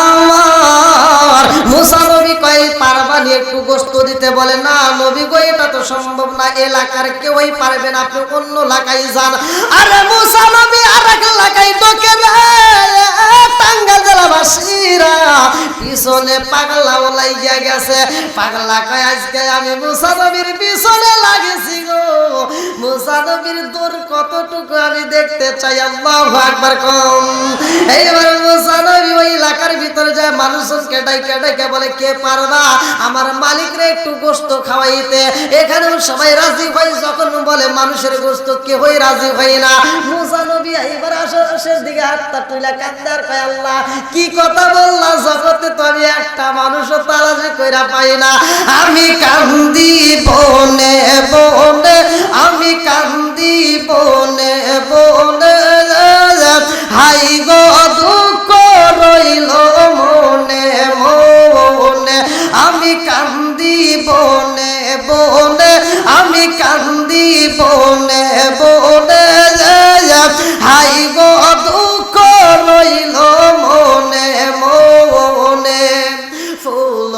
আমার, মুসা নবী কয় পারবানি একটু গোশত দিতে, বলে না নবী গো এটা তো সম্ভব না, এলাকার কেউই পারবে না, আপনি অন্য এলাকায় যান। আরে মুসা নবী আরেক এলাকায় ঢোকে না, টাঙ্গাইল জেলাবাসীরা পিছনে পাগলা ওলাইয়া গেছে। পাগলা কয় আজকে আমি মুসা নবীর পিছনে লাগেছি গো, মুসা নবীর দূর কতটুকু আমি দেখতে চাই, আল্লাহু আকবার কম। এইবার মুসা নবী ওই এলাকার ভিতরে যায়, মানুষজনকে ডাইকা ডাইকা বলে কে পারবা আমার মালিকরে একটু গোশত খাওয়াইতে। এখানেও সবাই রাজি হয়, যখন বলে মানুষের গোশত কেউই রাজি হয় না। মুসা নবী এবার আশের দিকে হাতটা তুইলা কান্দে আর কয় আল্লাহ কি কথা বললা, জগতে তো আমি একটা মানুষও তালাশি কইরা পাই না। আমি কান্দি বনে বনে, আমি কান্দি বনে বনে, হাই গো দুঃখ রইল মনে মনে, আমি কান্দি বনে বনে, আমি কান্দি বনে বনে, হাই গো দুঃখ রইল মনে মনে। ফুল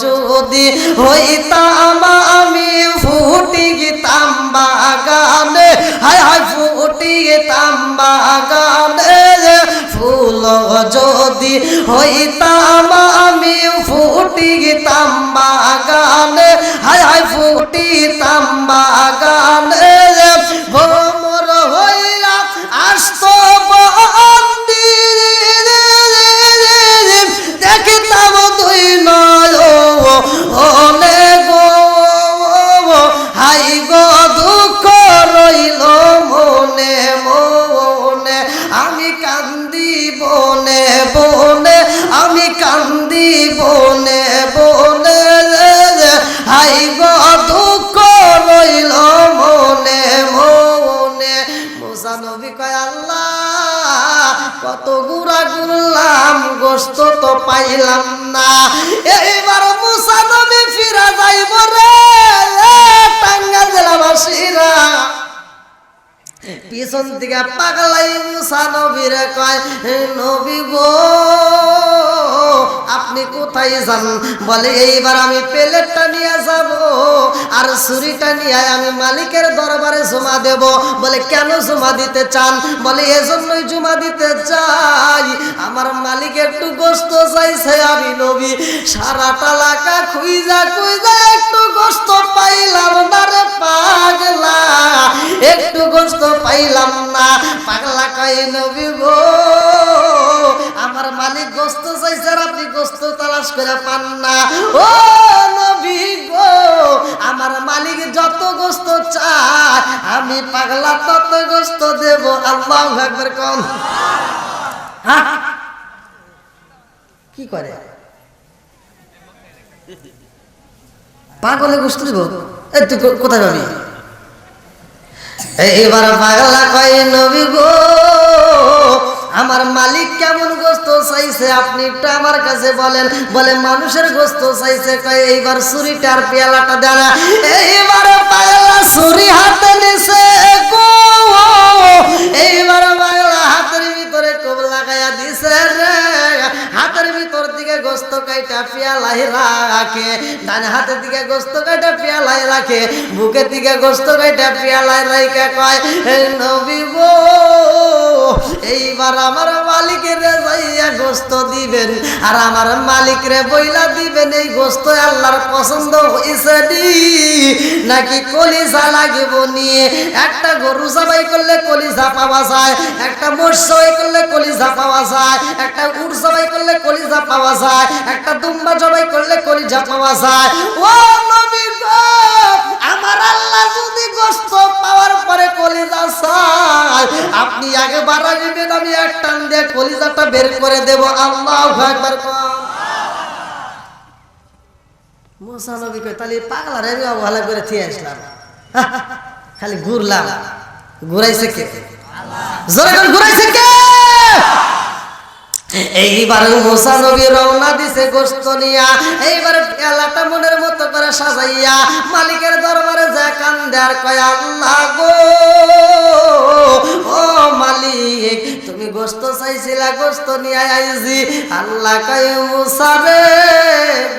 যদি হইতাম আমি ফুটি গিতাম বাগানে, হাই হাই ফুটি গিতাম বাগানে, ফুল যদি হইতাম আমি ফুটি গিতাম বাগানে, হাই হাই ফুটিতাম বাগানে, ভ্রমর হইয়া আসত বন্দি, দেখিতাম দুই নয়নে গো, হাই গো দুঃখ রইল মনে মনে, আমি কান্দি বনে বনে, আমি কান্দি বনে বনে, হাই গো দুঃখ রইল মনে মনে। মুসা নবী কয় আল্লাহ কত গুড়া গুরলাম, গোশত তো পাইলাম না। এইবার মুসা নবী ফিরা যাইব রে, টাঙ্গাইল জেলাবাসীরা পিছন থেকে পাগলাই মুসা নবীরে কয় নবী গো আপনি কোথায় যান? বলে এইবার আমি প্লেটটা নিয়ে যাব আর ছুরিটা নিয়ে আমি মালিকের দরবারে জমা দেব। বলে কেন জমা দিতে চান? বলে এজন্যই জমা দিতে চাই, আমার মালিক একটু গোশত চাইছে, আমি নবী সারাটা এলাকা খুঁজা খুঁজা একটু গোশত পাইলাম না রে পাগলা, একটু গোশত পাইলাম না। পাগলা কয় নবী গো আমার মালিক গোশত চাইছে আর আপনি গোশত তালাশ করে পান না। ও নবী গো আমার মালিক যত গোশত চায় আমি পাগলা তত গোশত দেব। আল্লাহু আকবার কোন। কি করে পাগলে গোশত দেব? এই তুই কোথায় পাবি? এইবার পাগলা কয় নবী গো আমার মালিক কেমন গোশত চাইছে আপনি একটু আমার কাছে বলেন। বলে মানুষের গোস্ত চাইছে। কয় এইবার ছুরিটার পেয়ালাটা দেন। এইবার পাগলা ছুরি হাতে নিছে গো, এইবার পাগলা হাতের ভিতরে কোপ লাগাইয়া দিছে রে। হাতের ভিতর দিকে গোস্ত কাইটা পেয়ালাই রাখে, ডান হাতের দিকে গোস্ত কাইটা পেয়ালাই রাখে, বুকের দিকে গোস্ত কাইটা পেয়ালাই রাখে কয় নবী গো এইবার আমার মালিকের যাইয়া গোস্ত দিবেন, আর আমার মালিকরে বইলা দিবেন এই গোস্ত আল্লাহর পছন্দ হইছে নাকি কলিজা লাগিব নিয়ে। একটা গরু জবাই করলে কলিজা পাওয়া যায়, একটা মোষ জবাই করলে কলিজা পাওয়া যায়, একটা উট জবাই করলে কলিজা পাওয়া যায়, একটা দুম্বা জবাই করলে কলিজা পাওয়া যায়। ও নবী গো আমার আল্লাহ যদি গোস্ত পাওয়ার পরে কলিজা চায় আপনি আগে বাড়া দিবেন, আমি এক টান দিয়ে কলিজাটা বের করে দেব। আল্লাহু আকবার। মুসা নবী কয় তাহলে পাগলারে আমি অবহেলা করে থিয়ে আসলাম, খালি ঘুরলাম। ঘুরাইছে কে? জোরে করে ঘুরাইছে কে? এইবার মুসা নবী রওনা দিছে গোস্ত নিয়া। এইবার পেয়ালাটা মনের মতো করে সাজাইয়া মালিকের দরবারে যায় কান্দে আর কয় আল্লাহ গো ও মালিক তুমি গোস্ত চাইছিলা, গোস্ত নিয়ে আইছি। আল্লাহ কয় মুসা রে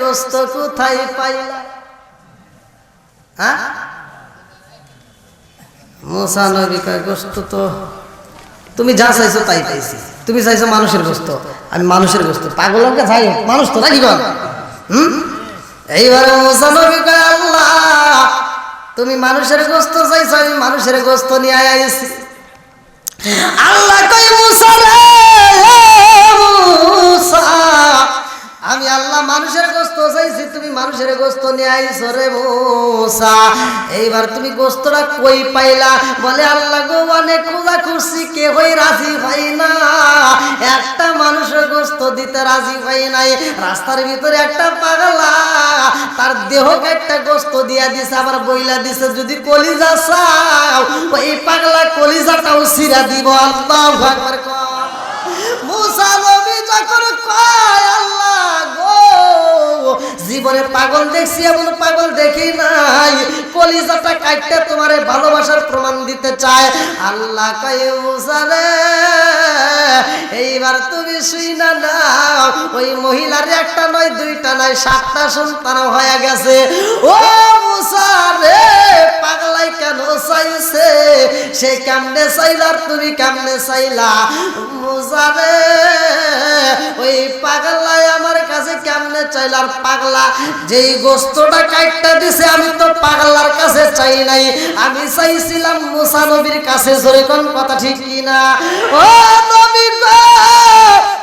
গোস্ত কোথায় পাইলা? হ্যাঁ মুসা নবী কয় গোস্ত তো তুমি যা চাইছো তাই পাইছি। তুমি চাইছো মানুষের গোস্ত, আমি মানুষের গোস্ত। পাগলকে চাই মানুষ তো নাকি বল? এইবার মুসা নবী কয় আল্লাহ তুমি মানুষের গোস্ত চাইছো, আমি মানুষের গোস্ত নিয়ে আইছি। আল্লাহ কয় মুসা রে মুসা আমি আল্লাহ মানুষের গোস্ত চাইছি, তুমি মানুষের গোস্ত নিয়ে আইছো রে মুসা। এইবার তুমি গোস্তটা কই পাইলা? বলে আল্লাহ গো অনেক খোঁজা খুঁজছি কে হই রাজি হয় না, একটা মানুষের গোস্ত দিতে রাজি হয় নাই। রাস্তার ভিতরে একটা পাগলা তার দেহ একটা গোস্ত দিয়া দিছে, আবার বইলা দিছে যদি কলিজা চাও ওই পাগলা কলিজাটাও ছিঁড়া দিব। আল্লাহু আকবার। মুসা নবী যখন কয় আল্লাহ গো জীবনে পাগল দেখছি এমন পাগল দেখি নাই, কলিজাটা কাটতে তোমারে ভালোবাসার প্রমাণ দিতে চায়। আল্লাহ কয় মুসা রে এইবার তুমি শুইনা নাও ওই মহিলার একটা নয় দুইটা নয় 7টা সন্তান হয়ে গেছে। ও মুসা রে পাগলাই কেন চাইছে? সে কেমনে চাইলা তুমি কেমনে চাইলা? মুসা রে ওই পাগলাই আমার কাছে কেমনে চাইলার? পাগলা যেই গোস্তটা কাটটা দিছে আমি তো পাগলার কাছে চাই নাই, আমি চাইছিলাম মুসা নবীর কাছে। জোরে কোন কথা ঠিক কি না? ও নবী গো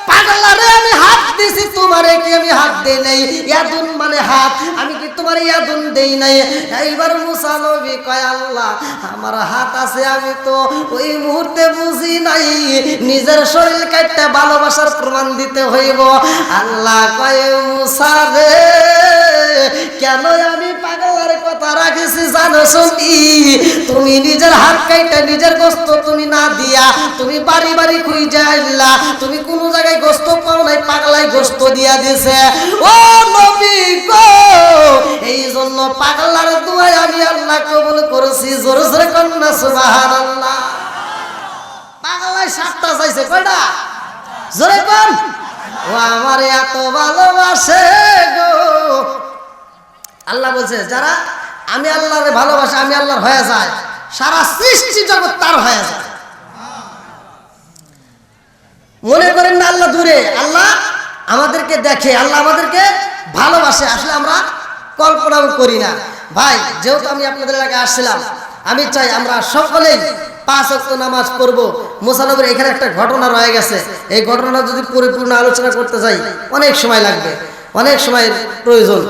পাগলারে আমি হাত দিছি, তোমারে কি আমি হাত দেই নাই? ইয়াদুন মানে হাত, আমি কি তোমার ইয়াদুন দেই নাই? এইবার মুসা নবী কয় আল্লাহ আমার হাত আছে, আমি তো ওই মুহূর্তে বুঝি নাই নিজের শরীর কাটতে ভালোবাসার প্রমাণ দিতে হইব। আল্লাহ কয় মুসা রে কেন আমি পাগলার কথা রাখিছি জানো শুনি? তুমি নিজের হাত কাইটা নিজের গোস্ত তুমি না দিয়া তুমি বাড়ি বাড়ি খুঁজে আইলা, তুমি কোন জায়গায় গোস্ত পাও নাই, পাগলাই গোস্ত দিয়া দিছে। ও নবী গো এই জন্য পাগলার দুয়ায় আমি আল্লাহ কবুল করেছি। জোরে জোরে কন্যা সুবহানাল্লাহ। পাগলাই 7টা চাইছে, কয়টা? জোরে কোন? ও আমার এত ভালোবাসে গো। আল্লাহ বলছে যারা আমি আল্লাহরে ভালোবাসে আমি আল্লাহর হয়ে যায়, সারা সৃষ্টি জগৎ তার হয়ে যায়। মনে করেন না আল্লাহ দূরে, আল্লাহ আমাদেরকে দেখে, আল্লাহ আমাদেরকে ভালোবাসে। আসলে আমরা কল্পনাও করি না। ভাই যেহেতু আমি আপনাদের এলাকায় আসছিলাম, আমি চাই আমরা সকলেই 5 ওয়াক্ত নামাজ পড়বো। মুসা নবীর এখানে একটা ঘটনা রয়ে গেছে, এই ঘটনা যদি পরিপূর্ণ আলোচনা করতে যাই অনেক সময় লাগবে, অনেক সময়ের প্রয়োজন।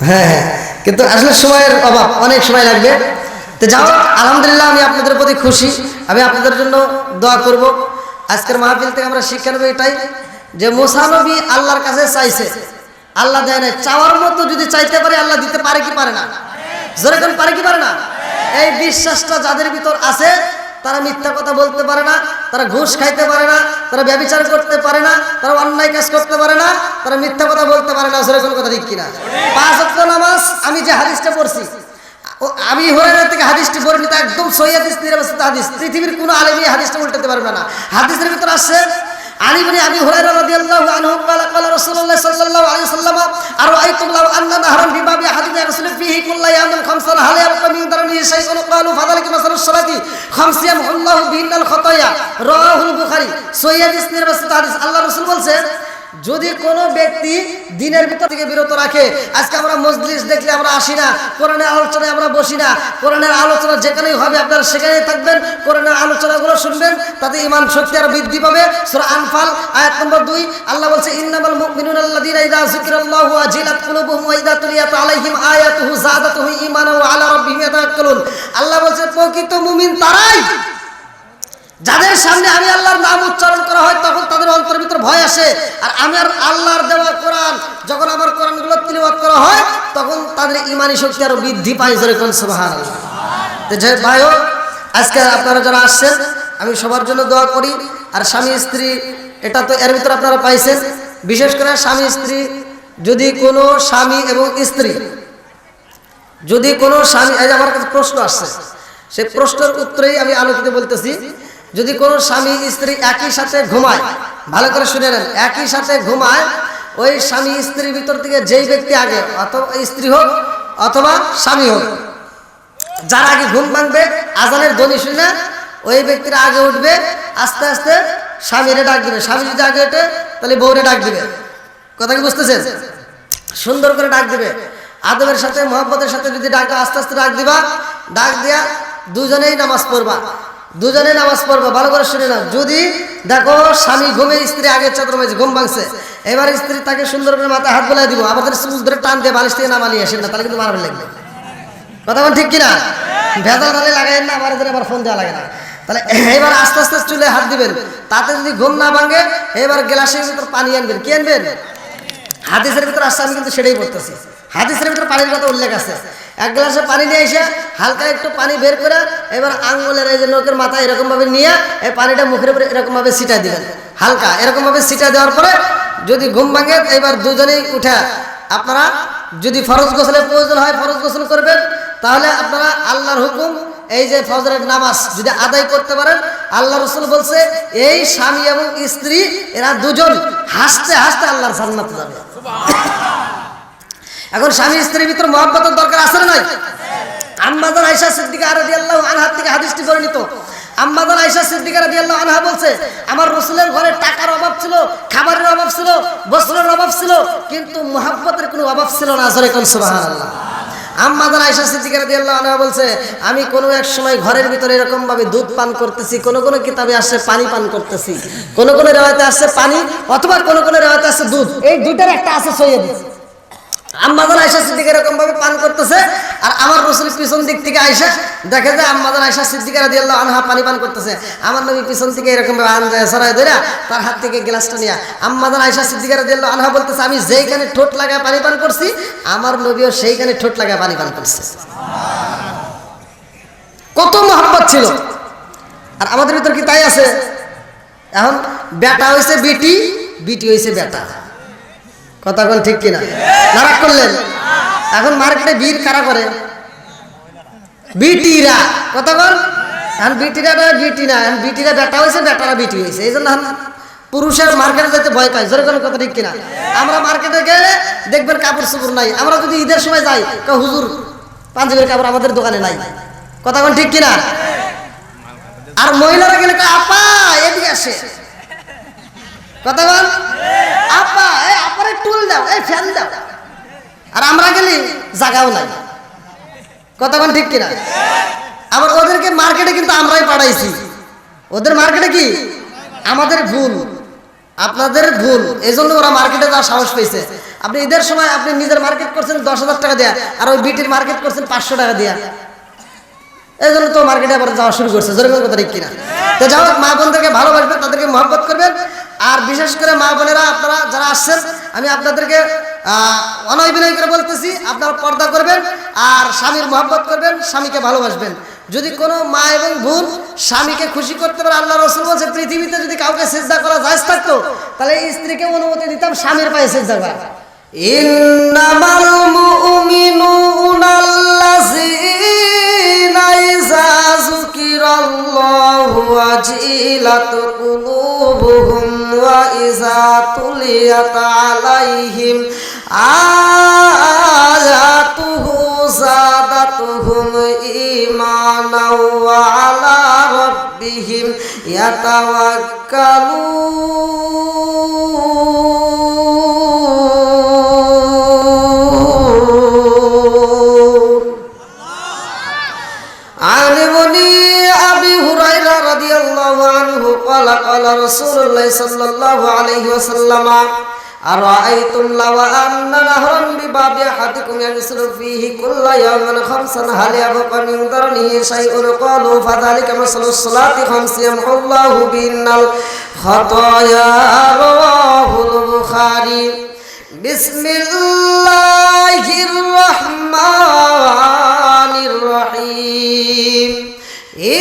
হ্যাঁ কিন্তু আসলে সময়ের অভাব, অনেক সময় লাগবে। তো যাও আলহামদুলিল্লাহ আমি আপনাদের প্রতি খুশি, আমি আপনাদের জন্য দোয়া করব। আজকের মাহফিল থেকে আমরা শিক্ষা নেব এটাই যে মুসা নবী আল্লাহর কাছে চাইছে, আল্লাহ দেয় না। চাওয়ার মতো যদি চাইতে পারে আল্লাহ দিতে পারে কি পারে না? জোরে কোন পারে কি পারে না? এই বিশ্বাসটা যাদের ভিতর আছে তারা মিথ্যা কথা বলতে পারে না, তারা ঘুষ খাইতে পারে না, তারা ব্যভিচার করতে পারে না, তারা অন্যায় কাজ করতে পারে না, তারা মিথ্যা কথা বলতে পারে না। আসলে কোনো কথা ঠিক কিনা? 5 ওয়াক্ত নামাজ আমি যে হাদিসটা পড়ছি, আমি হুরায়রা থেকে হাদিসটি বর্ণিত, একদম সহিহ হাদিস, নির্বাচিত হাদিস, পৃথিবীর কোনো আলেমই হাদিসটা উল্টাতে পারবে না। হাদিসের ভিতর আসছে আলী ইবনে আবি হুরায়রা রাদিয়াল্লাহু আনহু ক্বালা ক্বালা রাসূলুল্লাহ সাল্লাল্লাহু আলাইহি ওয়াসাল্লাম আরাআইতুম লাউ আন্না নাহরান ফি বাবি আহাদিনা রাসূল ফিহি কুল্লা ইয়ামিন খামসান হাল ইয়াবকা মিন দারনিহি শাই'উন ক্বালু ফাযালিকা মাসালুস সালাতি খামসি ইয়ামহুল্লাহু বিহিল খাতায়া রাওয়াহুল বুখারী। সহিহ হাদিস, নির্বাচিত হাদিস। আল্লাহ রাসূল বলেন, যদি কোনো ব্যক্তি দিনের ভিতর থেকে বিরত রাখে, আজকে আমরা মজলিস দেখলে আমরা আসি না, কোরআনের আলোচনায় আমরা বসি না, কোরআনের আলোচনা যেখানেই হবে আপনারা সেখানেই থাকবেন, কোরআনের আলোচনাগুলো শুনবেন, তাতে ঈমান শক্তি আরো বৃদ্ধি পাবে। সূরা আনফাল আয়াত নম্বর 2 আল্লাহ বলছে, ইন্নামাল মুমিনুনা আল্লাযীনা ইযা যিকিরাল্লাহু ওয়াজিলাত কুলুবুহুম ওয়া ইযা তুলিয়াত আলাইহিম আয়াতুহু যাদাতুহুম ঈমানান ওয়া আলা রাব্বিহিম ইয়াতাওয়াক্কালুন। আল্লাহ বলছে প্রকৃত মুমিন তারাই যাদের সামনে আমি আল্লাহর নাম উচ্চারণ করা হয় তখন তাদের অন্তরের ভিতর ভয় আসে, আর আমি আর আল্লাহর দেওয়া কোরআন যখন আমার কোরআনগুলো তিলাওয়াত করা হয় তখন তাদের ঈমানি শক্তি আরো বৃদ্ধি পায়। জোরে কোন সুবহানাল্লাহ। তো যে ভাইও আজকে আপনারা যারা আসছেন আমি সবার জন্য দোয়া করি। আর স্বামী স্ত্রী এটা তো এর ভিতর আপনারা পাইছেন, বিশেষ করে স্বামী স্ত্রী, যদি কোনো স্বামী এবং স্ত্রী, যদি কোনো স্বামী, এই যে আমার কাছে প্রশ্ন আসছে, সেই প্রশ্নের উত্তরেই আমি আলোকিত বলতেছি। যদি কোনো স্বামী স্ত্রী একই সাথে ঘুমায়, ভালো করে শুনে নেন, একই সাথে ঘুমায়, ওই স্বামী স্ত্রীর ভিতর থেকে যেই ব্যক্তি আগে, অথবা স্ত্রী হোক অথবা স্বামী হোক, যার আগে ঘুম ভাঙবে আজানের ধ্বনি শুনে ওই ব্যক্তিরা আগে উঠবে, আস্তে আস্তে স্বামীরে ডাক দিবে। স্বামী যদি আগে ওঠে তাহলে বউরে ডাক দিবে। কথা কি বুঝতেছেন? সুন্দর করে ডাক দিবে, আদবের সাথে মহব্বতের সাথে যদি ডাক, আস্তে আস্তে ডাক দিবা, ডাক দিয়া দুজনেই নামাজ পড়বা, দুজনে নামাজ পড়বা। ভালো করে শুনে না, যদি দেখো স্বামী ঘুমে, স্ত্রী আগে চাদর মেঝে ঘুম ভাঙছে, এবার স্ত্রী তাকে সুন্দর করে মাথায় হাত বোলাই দিব, আমাদের চুল ধরে টান দিয়ে বালিশ থেকে নামালি আসেন না, তাহলে কিন্তু মারবে লাগবে। কথা বল ঠিক কিনা? ভেজাল তাহলে লাগাই না, আমার ধরে আবার ফোন দেওয়া লাগে না। তাহলে এবার আস্তে আস্তে চুলে হাত দিবেন, তাতে যদি ঘুম না ভাঙে এবার গ্লাসের ভিতর পানি আনবেন। কি আনবেন? হাদিসের ভিতর আসছে, আমি কিন্তু সেটাই বলতেছি। হাদিসের ভিতর পানির কথা উল্লেখ আছে। এক গ্লাসে পানি নিয়ে এসে হালকা একটু পানি বের করে এবার আঙ্গুলের এই যে নখের মাথা এরকম ভাবে নিয়ে এই পানিটা মুখের উপরে এরকম ভাবে ছিটা দিবেন, হালকা এরকম ভাবে ছিটা দেওয়ার পরে যদি ঘুম ভাঙে এবার দুজনেই উঠে আপনারা যদি ফরজ গোসলের প্রয়োজন হয় ফরজ গোসল করবেন। তাহলে আপনারা আল্লাহর হুকুম এই যে ফজরের নামাজ যদি আদায় করতে পারেন, আল্লাহ রাসূল বলছে এই স্বামী এবং স্ত্রী এরা দুজন হাসতে হাসতে আল্লাহর জান্নাতে যাবে। এখন স্বামী স্ত্রীর ভিতর মহব্বতের দরকার আছে না নাই? আম্মা জান আয়েশা সিদ্দিকা রাদিয়াল্লাহু আনহা থেকে হাদিসটি বর্ণিত। আম্মা জান আয়েশা সিদ্দিকা রাদিয়াল্লাহু আনহা বলছে, আমার রাসূলের ঘরে টাকার অভাব ছিল, খাবারের অভাব ছিল, বস্ত্রের অভাব ছিল, কিন্তু মহব্বতের কোনো অভাব ছিল না। জোরে কোন সুবহানাল্লাহ। আম্মা জান আয়েশা সিদ্দিকা রাদিয়াল্লাহু আনহা বলছে, আমি কোনো এক সময় ঘরের ভিতরে এরকম ভাবে দুধ পান করতেছি, কোন কোন কিতাবে আসছে পানি পান করতেছি, কোন কোন riwayate আসছে পানি, অথবা কোন কোন riwayate আসছে দুধ, এই দুইটার একটা আছে সহিহ হাদিস। আম্মা জান আয়েশা সিদ্দিকা এরকম ভাবে পান করতেছে, আর আমার রাসূল পিছন দিক থেকে আয়েশা দেখে যে আম্মা জান আয়েশা সিদ্দিকা রাদিয়াল্লাহু আনহা পানি পান করতেছে। আমার নবী পিছন থেকে এরকম ভাবে আনজায় সরায় ধরে তার হাত থেকে গ্লাসটা নিয়ে আম্মা জান আয়েশা সিদ্দিকা রাদিয়াল্লাহু আনহা বলতেছে, আমি যেইখানে ঠোঁট লাগায় পানি পান করছি আমার নবীও সেইখানে ঠোঁট লাগায় পানি পান করছে। কত মহব্বত ছিল। আর আমাদের ভিতর কি তাই আছে? এখন বেটা হইছে বিটি, বিটি হইছে বেটা। কথা বল ঠিক কিনা? নারাক করলেন। এখন মার্কেটে বীর কারা করে? বিটিরা। কথা বল। এখন বিটিরা বিটি না, এখন বিটিরা বেটা হয়েছে, বেটারা বিটি হয়েছে। এই জন্য পুরুষের মার্কেটে যেতে ভয় পায়। জোরে কোনো কথা ঠিক কিনা? আমরা মার্কেটে গেলে দেখবেন কাপড় চোপড় নাই। আমরা যদি ঈদের সময় যাই, হুজুর পাঞ্জাবির কাপড় আমাদের দোকানে নাই। কথা বল ঠিক কিনা? আর মহিলারা গেলে আপা এদিকে আসে। কথা বল। আপা এই আপারে টুল দাও, এই ফ্যান দাও। আর আমরা গেলি জায়গাও নাই। কথা বল ঠিক কিনা? আবার ওদেরকে মার্কেটে কিন্তু আমরাই পাঠাইছি। ওদের মার্কেটে কি আমাদের ভুল, আপনাদের ভুল, এই জন্য ওরা মার্কেটে যাওয়ার সাহস পেয়েছে। আপনি ঈদের সময় আপনি নিজের মার্কেট করছেন 10,000 টাকা দেয়া, আর ওই বিটির মার্কেট করছেন 500 টাকা দেয়া। এই জন্য তো মার্কেটে আবার যাওয়া শুরু করছে। জোরে কথা ঠিক কিনা? তো যাও, মা বোনদেরকে ভালোবাসবেন, তাদেরকে মহব্বত করবেন। আর বিশেষ করে মা বোনেরা আপনারা যারা আসছেন, আমি আপনাদেরকে অনবিনয় করে বলতেছি, আপনারা পর্দা করবেন আর স্বামীর মহব্বত করবেন, স্বামীকে ভালোবাসবেন। যদি কোনো মা এবং বোন স্বামীকে খুশি করতে পারে, আল্লাহ রাসূল বলেছে পৃথিবীতে যদি কাউকে সিজদা করা জায়েজ থাকতো তাহলে স্ত্রীকে অনুমতি দিতাম স্বামীর পায়ে সিজদা করা। ইন্নামাল মুমিনুনা আল্লাযীনা ইযা যুকিরাল্লাহু ওয়াজিলাত কুলুবুহুম ওয়া ইযা তুলিয়াত আলাইহিম আয়াতুহু যাদাতুহুম ঈমানাও ওয়া আলা রাব্বিহিম ইয়াতাওয়াক্কালুন। عن ابن أبي هريرة رضي الله عنه قال قال رسول الله صلى الله عليه وسلم أرأيتم لو أن نهرا بباب أحدكم يغسل فيه كل يوم خمسا هل يبقى من درنه شيء؟ قالوا فذلك مثل الصلاة خمس يمحو الله بهن الخطايا. رواه البخاري. بسم الله الرحمن الرحيم.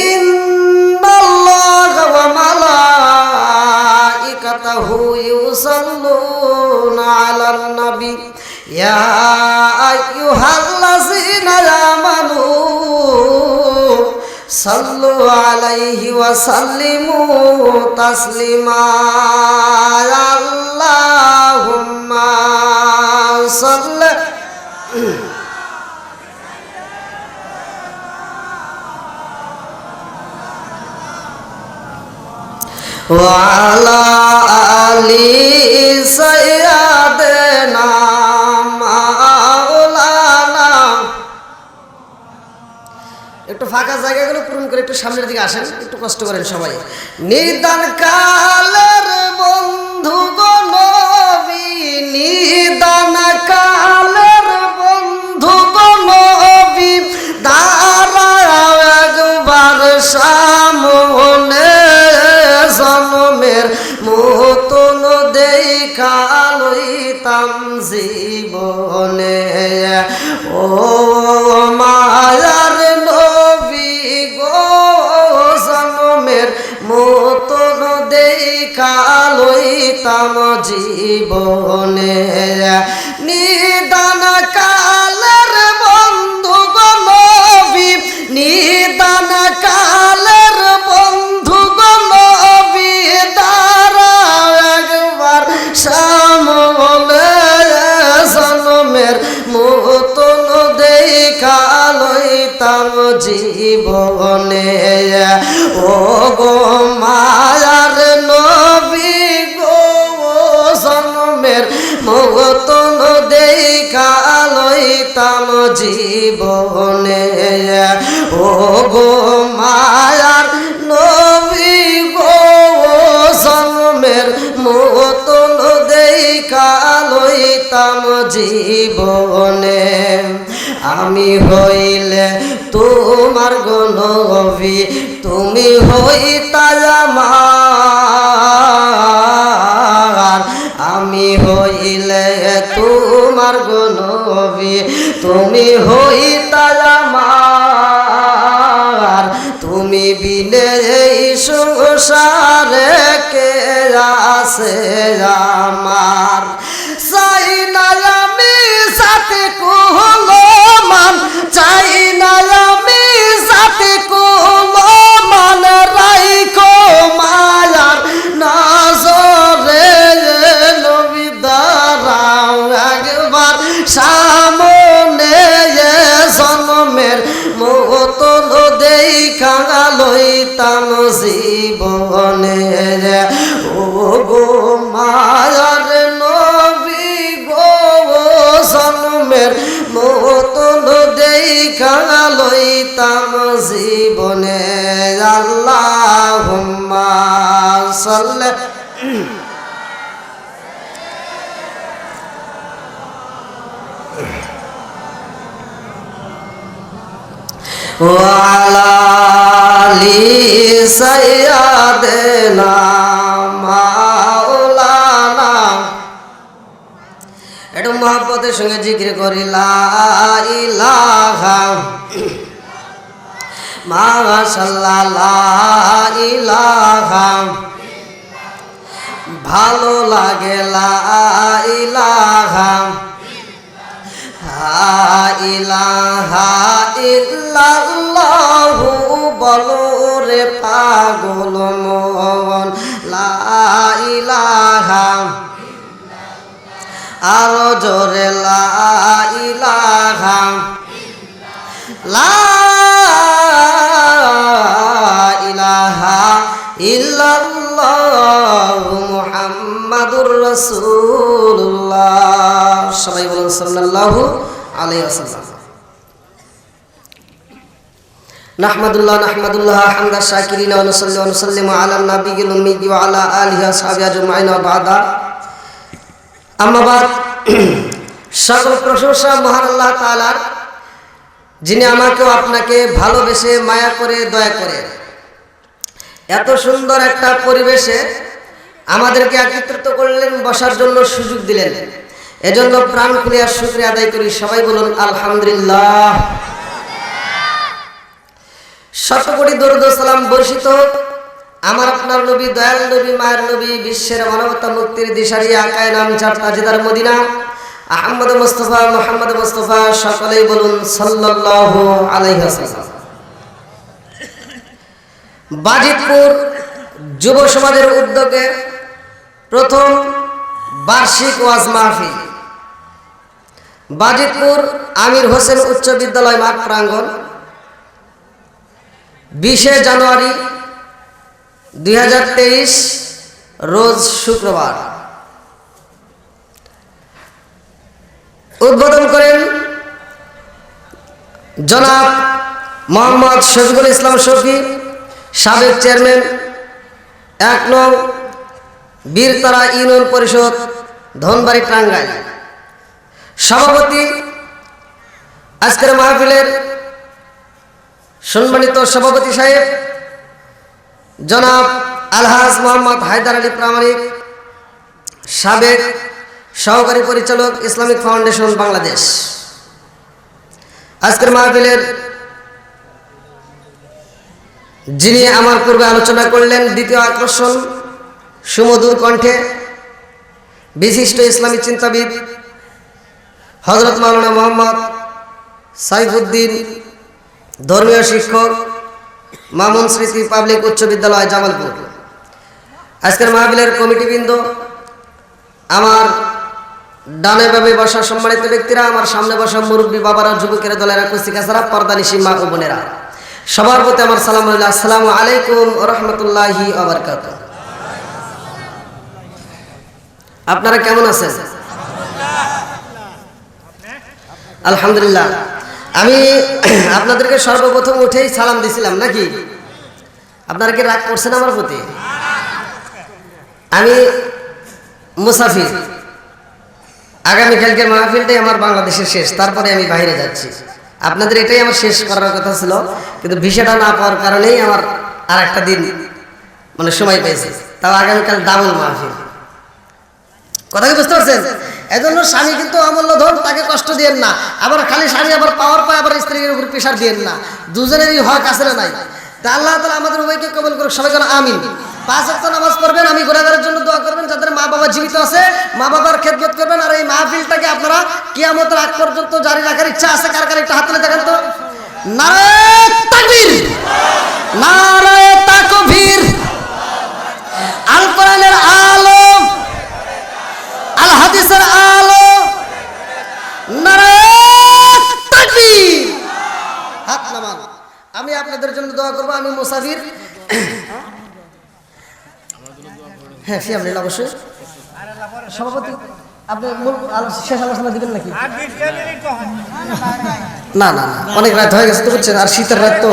إن الله وملائكته يصلون على النبي يا أيها الذين آمنوا صلوا عليه وسلموا تسليما. اللهم صل وعلى آل سيدنا مولانا. একটু ফাঁকা জায়গাগুলো পূরণ করে একটু সামনের দিকে আসেন, একটু কষ্ট করেন সবাই। নিদান কালের বন্ধু গো নবী, নিদান কালের বন্ধু গো নবী, দাঁড়াও একবার সামনে, জনমের মতন দেখা লইতাম জীবনে। ও মায়ার নবী গো, জনমের মতন দেখা লইতাম জীবনে। নিদান কালের বন্ধু গো নবী, নিদান কালের বন্ধু গো নবী, দাঁড়াও একবার সামনে, জনমের মতন দেখা লইতাম জীবনে। ও গো মায়ার নবী গো, জনমের মতন দেখা লইতাম জীবনে। ও গো মায়ার নবী গো, জনমের মতন দেখা লইতাম জীবনে। আমি হইলে তোমার গো নবী, তুমি হইতা আমার। আমি হইলে তোমার গো নবী, তুমি হইতা আমার। তুমি বিনে এই সংসারে কে আছে আমার? চাই না আমি সাথে কোনো মান, চাই না আমি সাথে কোনো মান, রাইখো মায়ার নজরে নবী, দাঁড়াও একবার সামনে, জনমের মতন দেখা লইতাম জীবনে। ও গো মায়ার নবী গো, জনমের মতন দেখা লইতাম জীবনে। আল্লাহুম্মা সাল্লি ওয়ালা আলি সাইয়্যিদিনা মাওলানা। একটু মহব্বতের সঙ্গে জিকির করি লা ইলাহা মাশাআল্লাহ লা ইলাহা ভালো লাগে লা ইলাহা লা ইলাহা ইল্লাল্লাহু বলো রে পাগল মন লা ইলাহা আরো জোরে লা ইলাহা লা ইলাহা ইল্লাল্লাহু মুহাম্মাদুর রাসূলুল্লাহ। সবাই বলুন সাল্লাল্লাহু আলাইহি ওয়াসাল্লাম। নাহমাদুল্লাহ হামদা শাকিরিন ওয়া নুসাল্লি ওয়া নুসাল্লিমু আলা নাবিয়িল উম্মি ওয়া আলা আলিহি ওয়া সাহবিহি আজমাইন ওয়া বা'দা। আম্মা বাদ, সকল প্রশংসা মহান আল্লাহ তাআলার, যিনি আমাকেও আপনাকে ভালোবেসে মায়া করে দয়া করে এত সুন্দর একটা পরিবেশে আমাদেরকে একত্রিত করলেন, বসার জন্য সুযোগ দিলেন। এজন্য প্রাণ খুলে শুকরিয়া আদায় করি। সবাই বলুন আলহামদুলিল্লাহ। শত কোটি দরুদ ও সালাম বর্ষিত হোক আমার আপনার নবী, দয়াল নবী, মায়ের নবী, বিশ্বের মানবতা মুক্তির দিশারি আকায়ে নামচার তাজেদার মদিনা আহমদ মুস্তাফা মুহাম্মদ মুস্তাফা। সকলেই বলুন সাল্লাল্লাহু আলাইহি ওয়াসাল্লাম। বাজিতপুর যুব সমাজের উদ্যোগে প্রথম বার্ষিক ওয়াজ মাহফিল, বাজিতপুর আমির হোসেন উচ্চ বিদ্যালয় মাঠ প্রাঙ্গণ, 20 জানুয়ারি 2023 রোজ শুক্রবার। উদ্বোধন করেন জনাব মোহাম্মদ শফিকুল ইসলাম শফি, সাবেক চেয়ারম্যান 1 নং বীরতারা ইউনিয়ন পরিষদ, ধনবাড়ি, টাঙ্গাইল। সভাপতি আজকের মাহফিলের সম্মানিত সভাপতি সাহেব জনাব আলহাজ মোহাম্মদ হায়দার আলী প্রামাণিক, সাবেক সহকারী পরিচালক ইসলামিক ফাউন্ডেশন বাংলাদেশ। আজকের মাহফিলের যিনি আমার পূর্বে আলোচনা করলেন, দ্বিতীয় আকর্ষণ, সুমধুর কণ্ঠে বিশিষ্ট ইসলামী চিন্তাবিদ হযরত মাওলানা মোহাম্মদ সাইফুদ্দিন, ধর্মীয় শিক্ষক, মামুন স্মৃতি পাবলিক উচ্চ বিদ্যালয়, জামালপুর। আজকের মাহফিলের কমিটিবৃন্দ, আমার ডানে বামে বসা সম্মানিত ব্যক্তিরা, আমার সামনে বসা মুরব্বী বাবারা, যুবকের দলেরা, কুস্তিকাছাড়া, পর্দানিশী মা ও বোনেরা, সবার প্রতি আমার সালাম রইল। আসসালামু আলাইকুম ওয়া রাহমাতুল্লাহি ওয়া বারাকাতুহু। আপনারা কেমন আছেন? আলহামদুলিল্লাহ। আমি আপনাদেরকে সর্বপ্রথম উঠেই সালাম দিছিলাম নাকি? আপনারা কি রাগ করছেন আমার প্রতি? আমি মুসাফির, আগামীকালকে মাহফিলটাই আমার বাংলাদেশের শেষ, তারপরে আমি বাইরে যাচ্ছি। আপনাদের এটাই আমার শেষ করার কথা ছিল, কিন্তু ভিসাটা না পাওয়ার কারণেই আমার আর একটা দিন মানে সময় পেয়েছি। তাও আগামীকাল ডাবল মাহফিল। কথা কি বুঝতে পারছেন? এজন্য স্বামী কিন্তু অমূল্য ধন, তাকে কষ্ট দিয়েন না। আবার খালি স্বামী আবার পাওয়ার পায়, আবার স্ত্রীর উপর প্রেশার দিয়েন না। দুজনেরই হক আছে না নাই? তা আল্লাহ তাআলা আমাদের উভয়কে কবুল করুক। সবাই যেন আমিন। 5 ওয়াক্ত নামাজ পড়বেন, আমি গুনাহগারের জন্য দোয়া করবেন, যাদের মা বাবা জীবিত আছে মা বাবার খেদমত করবেন। আর এই মাহফিলটাকে আপনারা কিয়ামতের আগ পর্যন্ত জারি রাখার ইচ্ছা আছে কার কার? একটা হাত তুলে দেখেন তো। নারায়ে তাকবীর, নারায়ে তাকবীর। আল কোরআনের আলো, আল হাদিসের আলো, নারায়ে তাকবীর। হাত নামান। আমি আপনাদের জন্য দোয়া করব। আমি মুসাফির। হ্যাঁ, ফিয়ামলিল অবশ্যই। সভাপতি আপনি শেষ আলোচনা দিবেন নাকি? না না না, অনেক রাত হয়ে গেছে তো, বুঝছেন, আর শীতের রাত তো।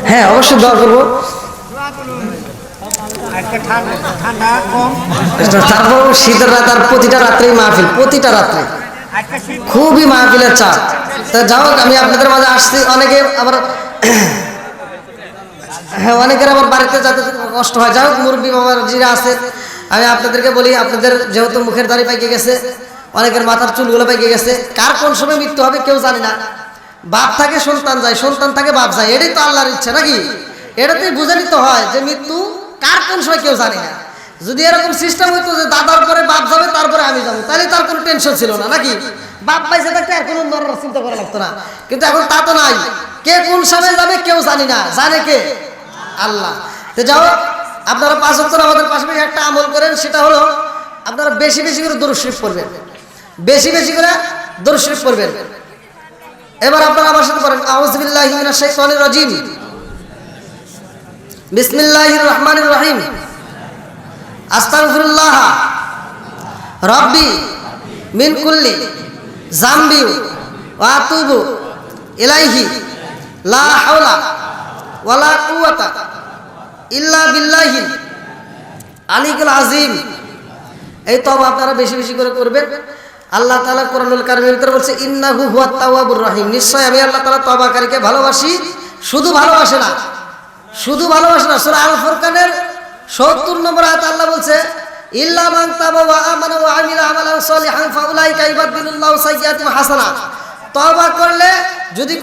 হ্যাঁ, অবশ্যই দোয়া করবো। তারপর শীতের রাত, আর প্রতিটা রাত্রেই মাহফিল, প্রতিটা রাত্রে খুবই মাহফিলের চাপ। তা যাই হোক, আমি আপনাদের মাঝে আসছি। অনেকে আবার হ্যাঁ, অনেকের আবার বাড়িতে যাতে কষ্ট হয়। যাই হোক, মুরব্বী বাবার জিরা আছে, আমি আপনাদেরকে বলি, আপনাদের যেহেতু মুখের দাড়ি পাইকে গেছে, অনেকের মাথার চুলগুলো পাইকে গেছে, কার কোন সময় মৃত্যু হবে কেউ জানি না। বাপ থাকে সন্তান যায়, সন্তান থাকে বাপ যায়, এটাই তো আল্লাহর ইচ্ছা নাকি? এটাতেই বুঝে নিতে হয় যে মৃত্যু কার কোন সময় কেউ জানি না। যদি এরকম সিস্টেম হইতো যে দাদার পরে বাপ যাবে তারপরে আমি যাবো, তাহলে তার কোনো টেনশন ছিল না নাকি? বাপ পাইছে থাকতে আর কোনো মরার চিন্তা করা লাগতো না। কিন্তু এখন তা তো নাই, কে কোন সময় যাবে কেউ জানি না, জানে কে? আল্লাহ। তো যাও, আপনারা 5 ওয়াক্ত আমাদের পাশাপাশি একটা আমল করেন, সেটা হলো আপনারা বেশি বেশি করে দরুদ শরীফ পড়বেন, বেশি বেশি করে দরুদ শরীফ পড়বেন। এবার আপনারা আমার সাথে পড়েন, আউযু বিল্লাহি মিনাশ শাইতানির রাজিম, বিসমিল্লাহির রহমানির রহিম, আস্তাগফিরুল্লাহ রাব্বি মিন কুল্লি যামবি ওয়া আতুবু ইলাইহি লা হাওলা ওয়ালা কুওয়াতা ইল্লা বিল্লাহিল আলিয়্যিল আযীম। এই তওবা আপনারা বেশি বেশি করে করবেন। আল্লাহ তাআলা কোরআনুল কারীমের ভিতরে বলছে, ইন্নাহু হুয়াত তাওয়াবুর রহিম, নিশ্চয় আমি আল্লাহ তাআলা তওবাকারীকে ভালোবাসি। শুধু ভালোবাসে না, শুধু ভালোবাসে না, সূরা আল ফুরকানের ৭০ নম্বর আয়াতে আল্লাহ বলছে, ইল্লা মান তাবা ওয়া আমানা ওয়া আমিলা আমালান সালিহান ফাউলাইকা ইউবাদদিলুল্লাহু সাইয়্যাতিহিম হাসানাত। তওবা করলে যদি